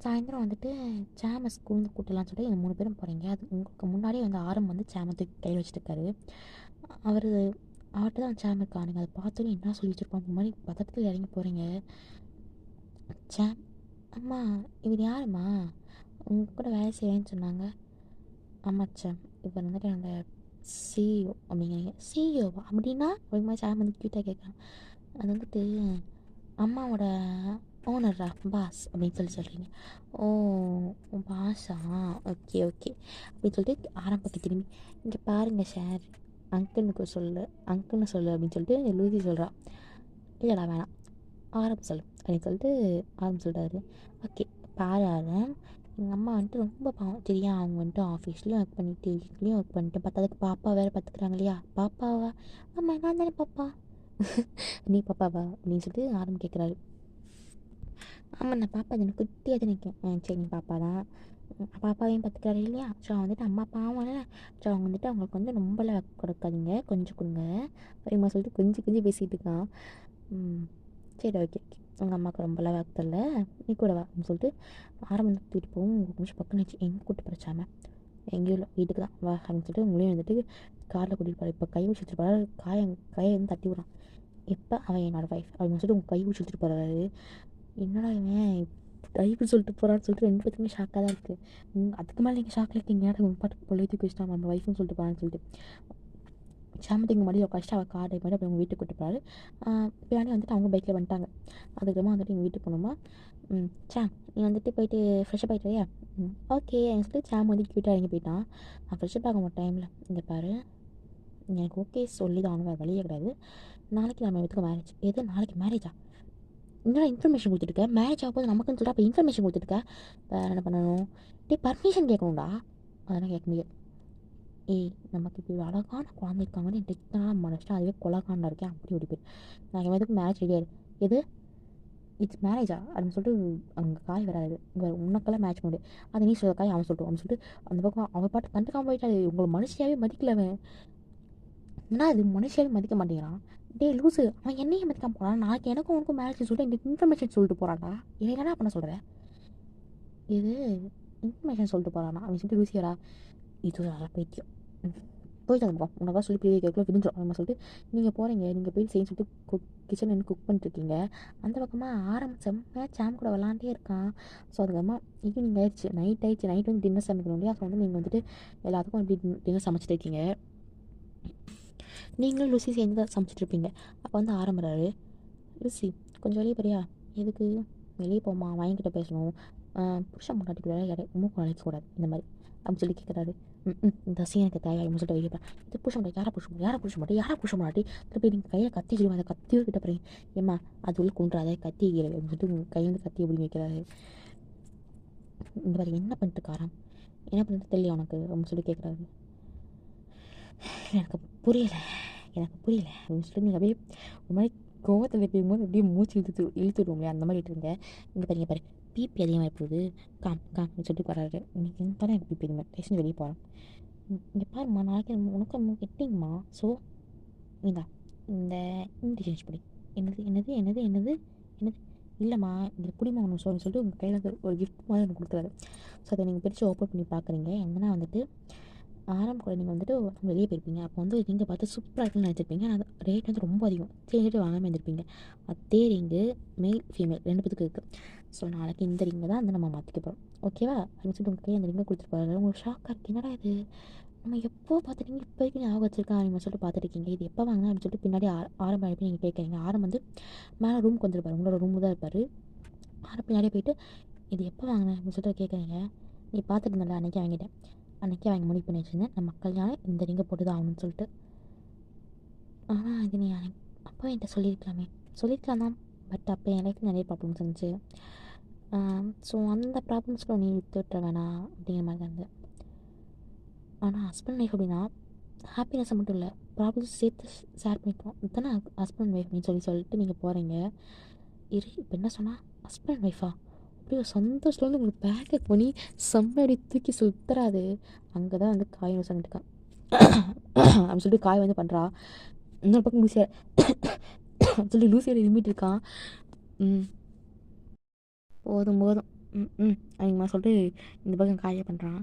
சாயந்தரம் வந்துட்டு சேமை ஸ்கூல்ந்து கூட்டலான்னு சொல்லிட்டு எங்கள் 3 பேரும் போகிறீங்க. அது உங்களுக்கு முன்னாடியே வந்து ஆரம்பம் வந்து சேமை தூக்கி கையில் வச்சுருக்காரு. அவர் அவர்கிட்ட தான் சேம் இருக்கா. நீங்கள் அதை பார்த்தோன்னே என்ன சொல்லி வச்சுருப்பான் அந்த மாதிரி பதட்டத்தில் இறங்கி போகிறீங்க. சேம், அம்மா இவர் யாரும்மா உங்கள் கூட வேலை செய்வேன்னு சொன்னாங்க? ஆமாம் சேம், இவர் வந்துட்டு என்னோட சிஇஓ அப்படிங்கிறீங்க. சிஇஓவா அப்படின்னா ஒரு மாதிரி சேம் வந்து க்யூட்டாக கேட்குறான். அது வந்துட்டு அம்மாவோட ஓனரா பாஸ் அப்படின்னு சொல்கிறீங்க. ஓ பாஸா, ஓகே ஓகே அப்படின்னு சொல்லிட்டு ஆரம்பத்துக்கு திரும்பி இங்கே பாருங்கள் சார், அங்கிள்னுக்கு சொல்லு, அங்கிள்னு சொல்லு அப்படின்னு சொல்லிட்டு லூசி சொல்கிறா. இல்லைடா வேணாம், ஆரம்பம் சொல்லு அப்படின்னு சொல்லிட்டு ஆரம்பம் சொல்கிறாரு. ஓகே பாரு ஆரம், எங்கள் அம்மா வந்துட்டு ரொம்ப பாவம் சரியா. அவங்க வந்துட்டு ஆஃபீஸ்லேயும் ஒர்க் பண்ணிவிட்டு வீட்லேயும் ஒர்க் பண்ணிட்டு பார்த்ததுக்கு பாப்பா வேறு பார்த்துக்குறாங்க இல்லையா. பாப்பாவா? ஆமாம் நான் தானே பாப்பா. நீ பாப்பாவா அப்படின்னு சொல்லிட்டு ஆரம்பம் கேட்குறாரு. ஆமாம் நான் பாப்பா தானே, குட்டியாக தான் நிற்கேன். சரி நீ பாப்பா தான், பாப்பாவையும் பார்த்துக்கிறாரு இல்லையா. ஸோ வந்துட்டு அம்மா பாவம்ல. ஸோ அவங்க வந்துட்டு அவங்களுக்கு வந்து ரொம்பலாம் கொடுக்காதீங்க, கொஞ்சம் கொடுங்க அப்படிமா சொல்லிட்டு கொஞ்சம் கொஞ்சம் பேசிகிட்டு இருக்கான். சரி ஓகே ஓகே, உங்கள் அம்மாவுக்கு ரொம்பலாம் வேலை இல்லை, நீ கூட வா அப்படின்னு சொல்லிட்டு ஆரம்பம் தூக்கிட்டு போகும். உங்களுக்கு கொஞ்சம் பக்கம் வச்சு எங்கே கூப்பிட்டு போகிறச்சாம எங்கேயும் இல்லை, வீட்டுக்கு தான் வா அப்படின்னு சொல்லிட்டு உங்களையும் வந்துட்டு காரில் கூட்டிகிட்டு போகிறார். இப்போ கை வச்சு வச்சுட்டு போகிறாரு. கையை வந்து தட்டி விட்றான். எப்போ அவன் என்னோடய ஒய்ஃப் அப்படின்னு சொல்லிட்டு உங்கள் கை வச்சு வச்சுட்டு போகிறாரு. என்னடா இவன் டைப்பு சொல்லிட்டு போகிறான்னு சொல்லிட்டு 2 பேத்துக்குமே ஷாக்காக தான் இருக்குது. அதுக்கு மேலே நீங்கள் ஷாக்கில் இருக்கீங்க. உங்கள் பாட்டுக்கு பொல்லை தூக்கி வச்சுட்டான் நம்ம ஒய்ஃப்னு சொல்லிட்டு போகிறான்னு சொல்லிட்டு சாமத்துக்கு முன்னாடி உட்காந்துட்டு அவள் கார் டைப் பண்ணி அப்படி அவங்க வீட்டுக்கு கூட்டு போகிறாரு. பின்னாடி வந்துட்டு அவங்க பைக்கில் வந்துட்டாங்க. அதுக்கப்புறமா வந்துட்டு எங்கள் வீட்டுக்கு போகணுமா. சாம் நீ வந்துட்டு போயிட்டு ஃப்ரெஷ்ஷப் ஆகிட்டியா? ஓகே அப்படின்னு சொல்லிட்டு சாம் வந்து க்யூட்டாக இறங்கி போயிட்டான். நான் ஃப்ரெஷ்ஷப் ஆகும் டைமில் இங்கே பாரு, எனக்கு ஓகே சொல்லி தான் வேறு வழியே கிடையாது. நாளைக்கு நம்ம வீட்டுக்கு மேரேஜ். எது நாளைக்கு மேரேஜா? என்னடா இன்ஃபர்மேஷன் கொடுத்துருக்க? மேரேஜ் ஆகும்போது நமக்குன்னு சொல்லிட்டு அப்போ இன்ஃபர்மேஷன் கொடுத்துருக்க. வேறு என்ன பண்ணணும்? பர்மிஷன் கேட்கணும்டா. அதெல்லாம் கேட்க முடியாது. ஏய் நமக்கு இப்படி அழகான குழந்தை இருக்காங்கன்னு என் டெக்னாக மனசிட்டு அதுவே கொலகாண்டா இருக்கேன் அப்படி ஓடி போயிரு. நான் எதுக்கு மேரேஜ் ரெடியாது. எது இட்ஸ் மேரேஜா அப்படின்னு சொல்லிட்டு அங்கே காய் வராது. இங்கே உனக்கெல்லாம் மேட்ச் பண்ணு, அதை நீ சொல்ல காய் அவன் சொல்லிட்டு அப்படின்னு சொல்லிட்டு அந்த பக்கம் அவன் பாட்டு கண்டுக்காம போயிட்டாரு. உங்களை மனுஷியாவே மதிக்கல அவன். ஏன்னா அது மனுஷியாவே மதிக்க மாட்டேங்கிறான். டே லூஸு, அவன் என்னையே மதிக்காம போகிறான். நாளைக்கு எனக்கும் உனக்கும் மேரேஜ் சொல்லிட்டு எனக்கு இன்ஃபர்மேஷன் சொல்லிட்டு போகிறான்டா. இதை என்ன பண்ண சொல்கிறேன்? இது இன்ஃபர்மேஷன் சொல்லிட்டு போகிறானா அப்படின்னு சொல்லிட்டு லூசியரா. இது ஒரு அரை பைத்தியம். போயிட்டு அந்த பக்கம் உனக்காக சொல்லி பெரிய கேட்கலாம் விரிஞ்சிடும் நம்ம சொல்லிட்டு நீங்கள் போகிறீங்க. நீங்கள் போய் செய்ய சொல்லிட்டு கிச்சனில் நின்று குக் பண்ணிட்டுருக்கீங்க. அந்த பக்கமாக ஆரம்பிச்சோம்னா சாம் கூட விளாண்டே இருக்கான். ஸோ அதுக்கப்புறமா ஈவினிங் ஆயிடுச்சு, நைட் ஆயிடுச்சு. நைட் வந்து டின்னர் சமைக்கணும் இல்லையா. ஸோ வந்து நீங்கள் வந்துட்டு எல்லாத்துக்கும் அப்படி டின்னர் சமைச்சிட்டு இருக்கீங்க. நீங்களும் லூசி சேர்ந்து தான் சமைச்சிட்ருப்பீங்க. அப்போ வந்து ஆரம்புறாரு. லூசி கொஞ்சம் வெளியே போறியா? எதுக்கு? வெளியே போமா, வாங்கிக்கிட்ட பேசணும், புருஷன் முன்னாடிக்குள்ள மூக்கு நினைக்கக்கூடாது இந்த மாதிரி அப்படின்னு சொல்லி கேட்குறாரு. இந்த சீன் எனக்கு தேவை அப்படின்னு சொல்லிட்டு வைக்கப்பேன். இது புருஷ மாட்டேன், யாரை புருஷ மாட்டேன், யாரை புருஷ மாட்டி திருப்பி நீங்கள் கையில் கத்தி சொல்லுவோம். அதை கத்தியோ கிட்ட போகிறீங்க. ஏம்மா அது உள்ள கொண்டுறாதே, கத்தி வைக்கிறது அப்படின்னு சொல்லிட்டு உங்கள் கையில் வந்து கத்தி எப்படி வைக்கிறாரு. இந்த மாதிரி என்ன பண்ணிட்டு இருக்காராம், என்ன பண்ணிட்டு தெரியல உனக்கு அப்படின்னு சொல்லி கேட்குறாரு. எனக்கு புரியலை அப்படின்னு சொல்லிட்டு நீங்கள் அப்படியே ஒரு மாதிரி கோவத்தில் வைக்கும்போது அப்படியே மூச்சு இழுத்து விடுவோம் அந்த மாதிரி இருங்க. இங்கே பாரு பிபி அதிகமாக போகுது, காம் சொல்லிட்டு போகிறாரு. இன்றைக்கி இருந்தாலும் எனக்கு பிபி அதிகமாக டேஷன் வெளியே போகிறேன். இங்கே பாரும்மா, நாளைக்கு உனக்கு கெட்டிங்கம்மா. ஸோ இந்தா இந்த இன்விடேஷன் படி. என்னது இல்லைம்மா இதில் பிடிமா ஒன்று சொல்லிட்டு உங்கள் கையில் ஒரு கிஃப்ட் மாதிரி ஒன்று கொடுக்குறாரு. ஸோ அதை நீங்கள் பிரித்து ஓப்பன் பண்ணி பார்க்குறீங்க. என்னன்னா வந்துட்டு கூட நீங்கள் வந்துட்டு வெளியே போயிருப்பீங்க. அப்போ வந்து ரிங்கை பார்த்து சூப்பராக இருக்குன்னு நினச்சிருப்பீங்க. ஆனால் ரேட் வந்து ரொம்ப அதிகம். தேடிட்டு வாங்காமல் இருந்திருப்பீங்க. அதே ரிங்கு மேல் ஃபீமேல் 2 பேத்துக்கு இருக்குது. ஸோ நாளைக்கு இந்த ரிங்கை தான் வந்து நம்ம மாற்றிக்க போகிறோம், ஓகேவா அப்படின்னு சொல்லிட்டு உங்கள் அந்த ரிங்கை கொடுத்துட்டு போகிறாரு. உங்களுக்கு ஷாக்காக இருக்குது. என்னடா இது நம்ம எப்போ பார்த்துட்டீங்க, இப்போ வரைக்கும் ஞாபகம் வச்சிருக்கான் அப்படின்னு சொல்லிட்டு பார்த்துருக்கீங்க. இது எப்போ வாங்கினா அப்படின்னு சொல்லிட்டு பின்னாடி ஆரம்பம் அனுப்பி நீங்கள் கேட்குறீங்க. ஆரம் வந்து மேலே ரூமுக்கு வந்துருப்பாரு, உங்களோட ரூமில் தான் இருப்பார். ஆரம் பின்னாடியே போயிட்டு இது எப்போ வாங்கினேன் அப்படின்னு சொல்லிட்டு கேட்குறீங்க. நீ பார்த்துட்டு இருந்தல அன்றைக்கி வாங்கிட்டேன், அன்றைக்கி வாங்கி முடிவு பண்ணி வச்சுருந்தேன் நம்ம கல்யாணம் இந்த ரிங்கை போட்டு தான் ஆகணும்னு சொல்லிட்டு. ஆனால் இது நீ அப்போ என்கிட்ட சொல்லியிருக்கலாம் தான். பட் அப்போ என் லைஃப்பில் நிறைய ப்ராப்ளம்ஸ் இருந்துச்சு. ஸோ அந்த ப்ராப்ளம்ஸில் நீ விட்டுவிட்ற வேணாம் அப்படிங்கிற மாதிரி தான் இருந்தது. ஆனால் ஹஸ்பண்ட் ஒய்ஃப் அப்படின்னா ஹாப்பினஸை மட்டும் இல்லை, ப்ராப்ளம்ஸ் சேர்த்து ஷேர் பண்ணிப்போம். இதுதானே ஹஸ்பண்ட் ஒய்ஃப் அப்படின்னு சொல்லிட்டு நீங்கள் போகிறீங்க. இப்போ என்ன சொன்னால் ஹஸ்பண்ட் ஒய்ஃபா அப்படியே சந்தோஷத்தில் வந்து உங்களுக்கு பேக்கப் பண்ணி செம்மடி தூக்கி சுற்றுறாது. அங்கே தான் வந்து காய் சொன்னிட்டுருக்கா அப்படின்னு சொல்லிட்டு காய் வந்து பண்ணுறா. இன்னொரு பக்கம் லூசியா சொல்லி லூசியோட இருமிட்டு இருக்கான். ம் போதும் போதும். அப்படிங்கம்மா சொல்லிட்டு இந்த பக்கம் காரியம் பண்ணுறான்.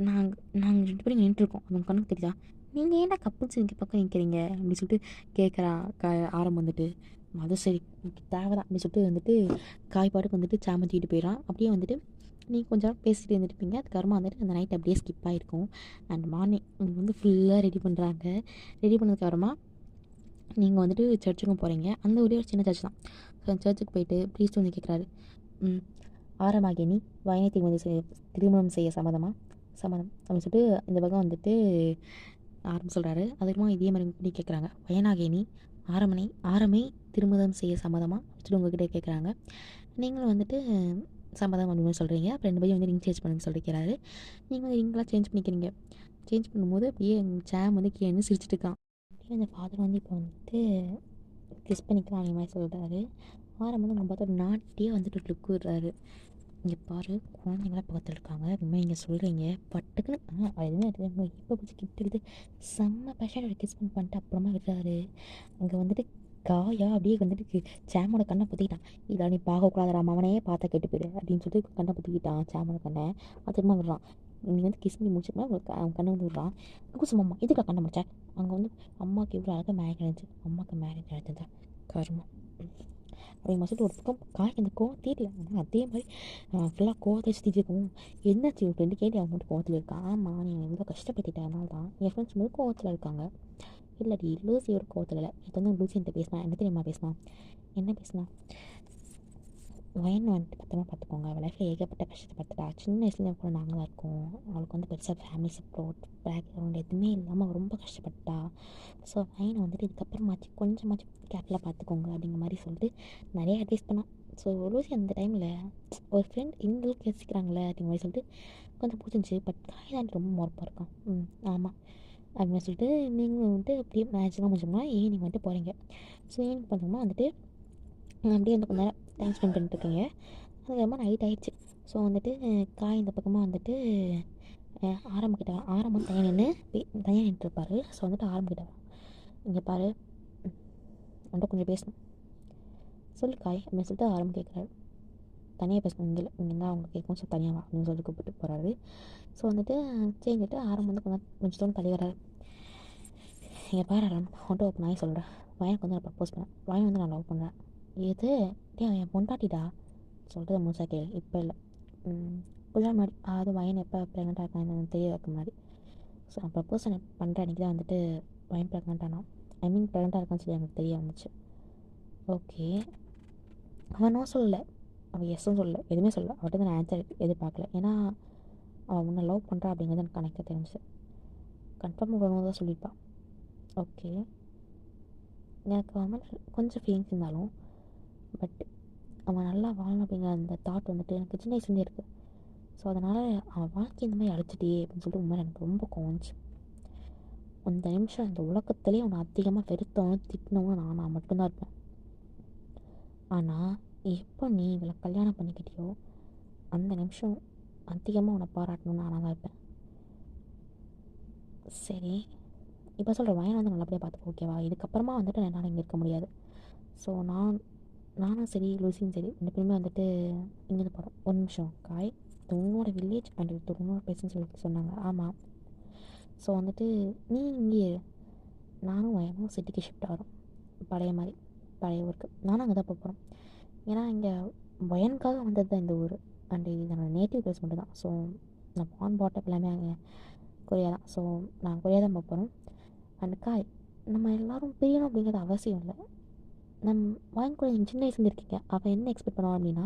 நாங்கள் 2 பேரும் நின்றுருக்கோம். அவன் கண்ணுக்கு தெரியுதா? நீங்கள் ஏன்டா கப்புள்ஸ் இந்த பக்கம் நிற்கிறீங்க அப்படின்னு சொல்லிட்டு கேட்குறா. ஆரம்பம் வந்துட்டு அது சரி தேவைதான் அப்படின்னு சொல்லிட்டு வந்துட்டு காய் பாட்டுக்கு வந்துட்டு சாமத்திட்டு போயிடான். அப்படியே வந்துட்டு நீங்கள் கொஞ்சம் பேசிகிட்டு இருந்துருப்பீங்க. அதுக்கப்புறமா வந்துட்டு அந்த நைட் அப்படியே ஸ்கிப் ஆகிருக்கும். அண்ட் மார்னிங் வந்து ஃபுல்லாக ரெடி பண்ணுறாங்க. ரெடி பண்ணதுக்கப்புறமா நீங்கள் வந்துட்டு சர்ச்சுக்கும் போகிறீங்க. அந்த ஒரே ஒரு சின்ன சர்ச் தான். ஸோ அந்த சர்ச்சுக்கு போயிட்டு ப்ரீஸ்ட் வந்து கேட்குறாரு, ஆரமாகிய நீ வயனை திருமணம் செய்ய சம்மதம் அப்படின்னு சொல்லிட்டு இந்த பக்கம் வந்துட்டு ஆரம்பம் சொல்கிறாரு. அதுக்கப்புறமா இதே மாதிரி இப்படி கேட்குறாங்க, வயனாகிய நீ ஆரமை திருமணம் செய்ய சம்மதமாக சொல்லிட்டு உங்ககிட்ட கேட்குறாங்க. நீங்களும் வந்துட்டு சம்மதம் அப்படின்னு சொல்கிறீங்க. அப்புறம் 2 பேரும் வந்து ரிங் சேஞ்ச் பண்ணுன்னு சொல்லிக்கிறாரு. நீங்கள் வந்து ரிங்லாம் சேஞ்ச் பண்ணிக்கிறீங்க. சேஞ்ச் பண்ணும்போது அப்படியே சாம் வந்து கீழே சிரிச்சிட்டு இருக்கான். அப்படியே அந்த ஃபாதர் வந்து இப்போ வந்துட்டு கிஸ் பண்ணிக்கலாம் அந்த மாதிரி சொல்கிறாரு. ஆரம் வந்து நம்ம பார்த்தா நாட்டியே வந்துட்டு லுக் விடுறாரு. இங்கே பாரு குழந்தைங்களாம் பக்கத்தில் இருக்காங்க, இனிமேல் நீங்கள் சொல்கிறீங்க பட்டுக்குன்னு எதுவுமே இப்போ பிடிச்சி கிட்ட எடுத்து செம்ம பேஷனோட கிஸ் பண்ணிட்டு அப்புறமா விடுறாரு. அங்கே வந்துட்டு காயா அப்படியே வந்துட்டு சாமோட கண்ணை பொத்திக்கிட்டான். இதை நீ பார்க்கக்கூடாதுடா அவனே பார்த்தா கெட்டு போயிடு அப்படின்னு சொல்லிட்டு கண்ணை பொத்திக்கிட்டான் சாமோட கண்ணை. அதுமா விடுறான். நீ வந்து கிஸ் பண்ணி முடிச்சுக்கா அவன் கண்ணை வந்து விடுறான். குசும் அம்மா இதுக்கா கண்ணை முடிச்சேன். அங்கே வந்து அம்மாவுக்கு இவ்வளோ அழகாக மேரேஜ் ஆகிடுச்சு, அம்மாவுக்கு மேரேஜ் ஆகிடுச்சா கருமம் அப்படிங்க சொல்லிட்டு ஒரு பக்கம் காய்க்கு அந்த கோவம் தீரல. ஆனால் அதே மாதிரி ஃபுல்லாக கோவத்தை வச்சு தீர்க்கும். என்னாச்சு ஒரு ஃப்ரெண்டு கேட்டு அவன் மட்டும் கோவத்தில் இருக்கான். ஆமாம் நீ இவ்வளோ கஷ்டப்பட்டுட்டேன் அதனால தான் என் ஃப்ரெண்ட்ஸ் வந்து கோவத்தில் இருக்காங்க. இல்லடி லூசி ஒரு கோவத்தில் இல்லை. இது வந்து லூசி என்கிட்ட பேசினா என்ன தெரியுமா பேசினா? என்ன பேசினா? வயன் வந்துட்டு பத்திரமா பார்த்துக்கோங்க, அவள் லைஃப்பில் ஏகப்பட்ட கஷ்டத்தை பார்த்துட்டா. சின்ன வயசுலேயும் கூட நாங்கள் தான் இருக்கோம். அவளுக்கு வந்து பெருசாக ஃபேமிலி சப்போர்ட் பேக்ரவுண்ட் எதுவுமே இல்லாமல் அவள் ரொம்ப கஷ்டப்பட்டா. ஸோ வயனை வந்துட்டு இதுக்கப்புறமாச்சு கொஞ்சமாச்சும் கேர்ஃபுல்லாக பார்த்துக்கோங்க அப்படிங்கிற மாதிரி சொல்லிட்டு நிறைய அட்வைஸ் பண்ணான். ஸோ லூசி அந்த டைமில் ஒரு ஃப்ரெண்ட் இந்தளவுக்கு யோசிக்கிறாங்களே அப்படிங்கிற மாதிரி சொல்லிட்டு கொஞ்சம் பிடிச்சிருந்துச்சி. பட் காய் தான் ரொம்ப மொறப்பாக இருக்கான். ஆமாம் அப்படின்னு சொல்லிட்டு நீங்கள் வந்துட்டு அப்படியே மேட்ச்லாம் முடிச்சோம்னா ஈவினிங் வந்துட்டு போகிறீங்க. ஸோ ஈவினிங் பண்ணோம்னா வந்துட்டு அப்படியே வந்து கொஞ்ச நேரம் டைம் ஸ்பெண்ட் பண்ணிட்டுருக்கீங்க. அதுக்கப்புறமா நைட் ஆகிடுச்சு. ஸோ வந்துட்டு காய் இந்த பக்கமாக வந்துட்டு ஆரம்பிக்கிட்ட ஆரம்பம் தனியாக நின்றுருப்பார். ஸோ வந்துட்டு ஆரம்பிக்கிட்ட இங்கே பாரு வந்துட்டு கொஞ்சம் பேசணும் சொல்லு காய் அப்படின்னு சொல்லிட்டு ஆரம்பம் கேட்குறாரு. தனியாக பேசணும் இங்கே தான் அவங்க கேட்கும். ஸோ தனியாக வா அப்படின்னு சொல்லிட்டு கூப்பிட்டு போகிறாரு. ஸோ வந்துட்டு சேர்ந்துட்டு ஆரம்பம் வந்து கொஞ்சம் தோணு தள்ளி வர்றாரு. இங்கே பாரு வந்துட்டு ஓப்பன் ஆகி சொல்கிறேன், வயனுக்கு வந்து நான் ப்ரப்போஸ் பண்ணேன், வயன் வந்து நான் லவ் பண்ணுறேன். எது அவன் என் பொண்டாட்டிடா சொல்கிறது முழுசா கேளு. இப்போ இல்லை கொஞ்சம் முன்னாடி, அது வயன் எப்போ ப்ரெக்னெண்ட்டாக இருக்கான்னு தெரிய வைக்க முன்னாடி. ஸோ நான் ப்ரப்போஸ் பண்ணுற அன்றைக்கி தான் வந்துட்டு வயன் ப்ரெக்னெண்ட்டானா ப்ரெக்னெண்ட்டாக இருக்கான்னு சொல்லி எனக்கு தெரிய வந்துச்சு. ஓகே அவன் நோ சொல்லலை, அவள் எஸ்ஸும் சொல்லலை, எதுவுமே சொல்லலை. அவர்கிட்ட நான் ஆன்சர் எதிர்பார்க்கல. ஏன்னா அவன் உன்னை லவ் பண்ணுறா அப்படிங்கிறது எனக்கு கணக்கு தெரிஞ்சிச்சு. கன்ஃபார்ம் பண்ணணும் தான் சொல்லியிருப்பான். ஓகே எனக்கு அவன் கொஞ்சம் ஃபீலிங்ஸ் இருந்தாலும் பட் அவன் நல்லா வாழணும் அப்படிங்கிற அந்த தாட் வந்துட்டு எனக்கு சின்ன வயசுலேருந்தே இருக்குது. ஸோ அதனால் அவன் வாழ்க்கை இந்த மாதிரி அழைச்சிட்டியே அப்படின்னு சொல்லிட்டு உண்மை எனக்கு ரொம்ப கோவந்துச்சு. அந்த நிமிஷம் இந்த உலகத்துலேயே அவனை அதிகமாக வெறுத்தவனும் திட்டினவனும் நான் மட்டும்தான் இருப்பேன். ஆனால் எப்போ நீ இவளை கல்யாணம் பண்ணிக்கிட்டியோ அந்த நிமிஷம் அதிகமாக அவனை பாராட்டணும்னு நானாக தான் இருப்பேன். சரி இப்போ சொல்கிற வயனை வந்து நல்லபடியாக பார்த்துக்கோ ஓகேவா? இதுக்கப்புறமா வந்துட்டு என்னால் இங்கே இருக்க முடியாது. ஸோ நானும் சரி லூசியும் சரி 2 பேருமே வந்துட்டு இங்கேருந்து போகிறோம். ஒரு நிமிஷம் காய், இது உன்னோட வில்லேஜ் அண்ட் இது உன்னோட பிளேஸ்ன்னு சொல்லி சொன்னாங்க. ஆமாம். ஸோ வந்துட்டு நீ இங்கே நானும் வயனும் சிட்டிக்கு ஷிஃப்ட் ஆகிறோம். பழைய ஊருக்கு நானும் அங்கே தான் போகிறோம். ஏன்னா இங்கே வயனுக்காக வந்தது தான் இந்த ஊர். அண்டு இது என்னோடய நேட்டிவ் பிளேஸ் மட்டும் தான். ஸோ நான் பான் பாட்டப் எல்லாமே அங்கே கொரியா தான். ஸோ நான் கொரியா தான் போகிறோம். அண்ட் காய் நம்ம எல்லோரும் பிரியணும் அப்படிங்கிறது அவசியம் இல்லை. வயன் கூட நீங்கள் சின்ன வயசுலேருந்து இருக்கீங்க. அவள் என்ன எக்ஸ்பெக்ட் பண்ணுவான் அப்படின்னா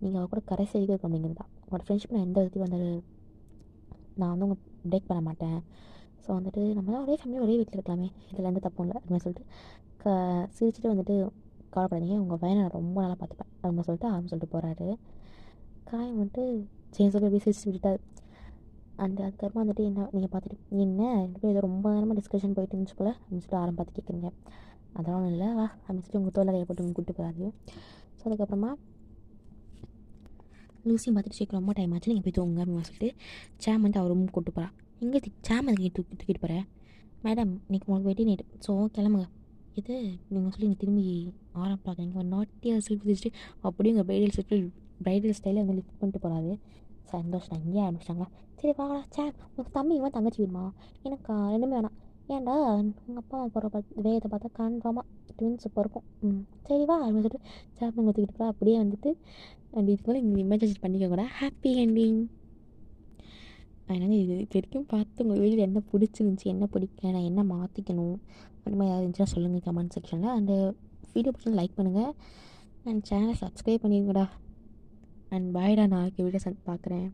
நீங்கள் அவள் கூட கடைசி வரைக்கும் இருக்கும் அப்படிங்கிறது தான். உங்களோட ஃப்ரெண்ட்ஷிப் நான் எந்த விதத்துலையும் வந்து நான் வந்து உங்கள் பிரேக் பண்ண மாட்டேன். ஸோ வந்துட்டு நம்ம தான் ஒரே ஃபேமிலி ஒரே வீட்டில் இருக்கலாமே, இதில் எந்த தப்பும் இல்லை அப்படின்னு சொல்லிட்டு சிரிச்சுட்டு வந்துட்டு கவலைப்படாதீங்க, உங்கள் பையனை நான் ரொம்ப நல்லா பார்த்துப்பேன் அப்படின்னு சொல்லிட்டு ஆரம்பி சொல்லிட்டு போகிறாரு. காய் வந்துட்டு சரி சொல்லி அப்படியே சிரிச்சு விட்டுட்டார். அண்ட் அதுக்கப்புறமா வந்துட்டு என்ன நீங்கள் பார்த்துட்டு என்ன 2 பேரும் ஏதோ ரொம்ப நேரமாக டிஸ்கஷன் போயிட்டு இருந்துச்சு போல் அப்படின்னு சொல்லிட்டு ஆரம்பி பார்த்து கேட்குறீங்க. அதெல்லாம் ஒன்றும் இல்லை வா அப்படின்னு சொல்லிட்டு உங்கள் தோலை கையை போட்டு கூப்பிட்டு போகிறாரு. ஸோ அதுக்கப்புறமா லூசியும் பார்த்துட்டு சரி ரொம்ப டைம் ஆச்சு நீங்கள் போய் தூங்குங்க அப்படின்னு சொல்லிட்டு சாம் வந்துட்டு அவர் ரூம் கூப்பிட்டு போகிறான். எங்கே சாம் அதுக்கு தூக்கிட்டு போகிறேன் மேடம் இன்றைக்கி உங்களுக்கு வெட்டி நைட்டு ஸோ கிளம்புங்க இது நீங்கள் சொல்லி நீங்கள் திரும்பி பார்க்குறீங்க ஒரு நாட்டியாக செல்ஃபி வச்சுட்டு அப்படியே உங்கள் ப்ரைடல் ஸ்டைலில் வந்து லிஃப்ட் பண்ணிட்டு போகிறாரு. சந்தோஷம் இங்கேயே ஆரம்பிச்சிட்டாங்களா? சரி வாங்கடா சார் உங்கள் தம்பி இவன் தங்கச்சி விடுமா? எனக்கு ரெண்டுமே வேணாம். ஏன்டா உங்கள் அப்பா அம்மா போகிற வேகத்தை பார்த்தா கன்ஃபார்மாக ட்வின்ஸ் பிறக்கும். சரி வா அப்படின்னு சொல்லிட்டு சார் உங்கள் தூக்கிட்டு போய் அப்படியே வந்துட்டு அண்ட் இதுக்கு மேலே இங்கே இமேஜின் பண்ணிக்க கூட ஹாப்பி என்டிங். அதனால் இது வரைக்கும் பார்த்து உங்கள் வீடியோ என்ன பிடிச்சிருந்துச்சி, என்ன பிடிக்கல, நான் என்ன மாற்றிக்கணும் அந்த மாதிரி ஏதாவது இருந்துச்சுன்னா சொல்லுங்கள் கமெண்ட் செக்ஷனில். அந்த வீடியோ பிடிச்சி லைக் பண்ணுங்கள் அண்ட் சேனலை சப்ஸ்கிரைப் பண்ணிடுங்கடா. அண்ட் பாய்டா, நாளைக்கு வீடியோ பார்க்குறேன்.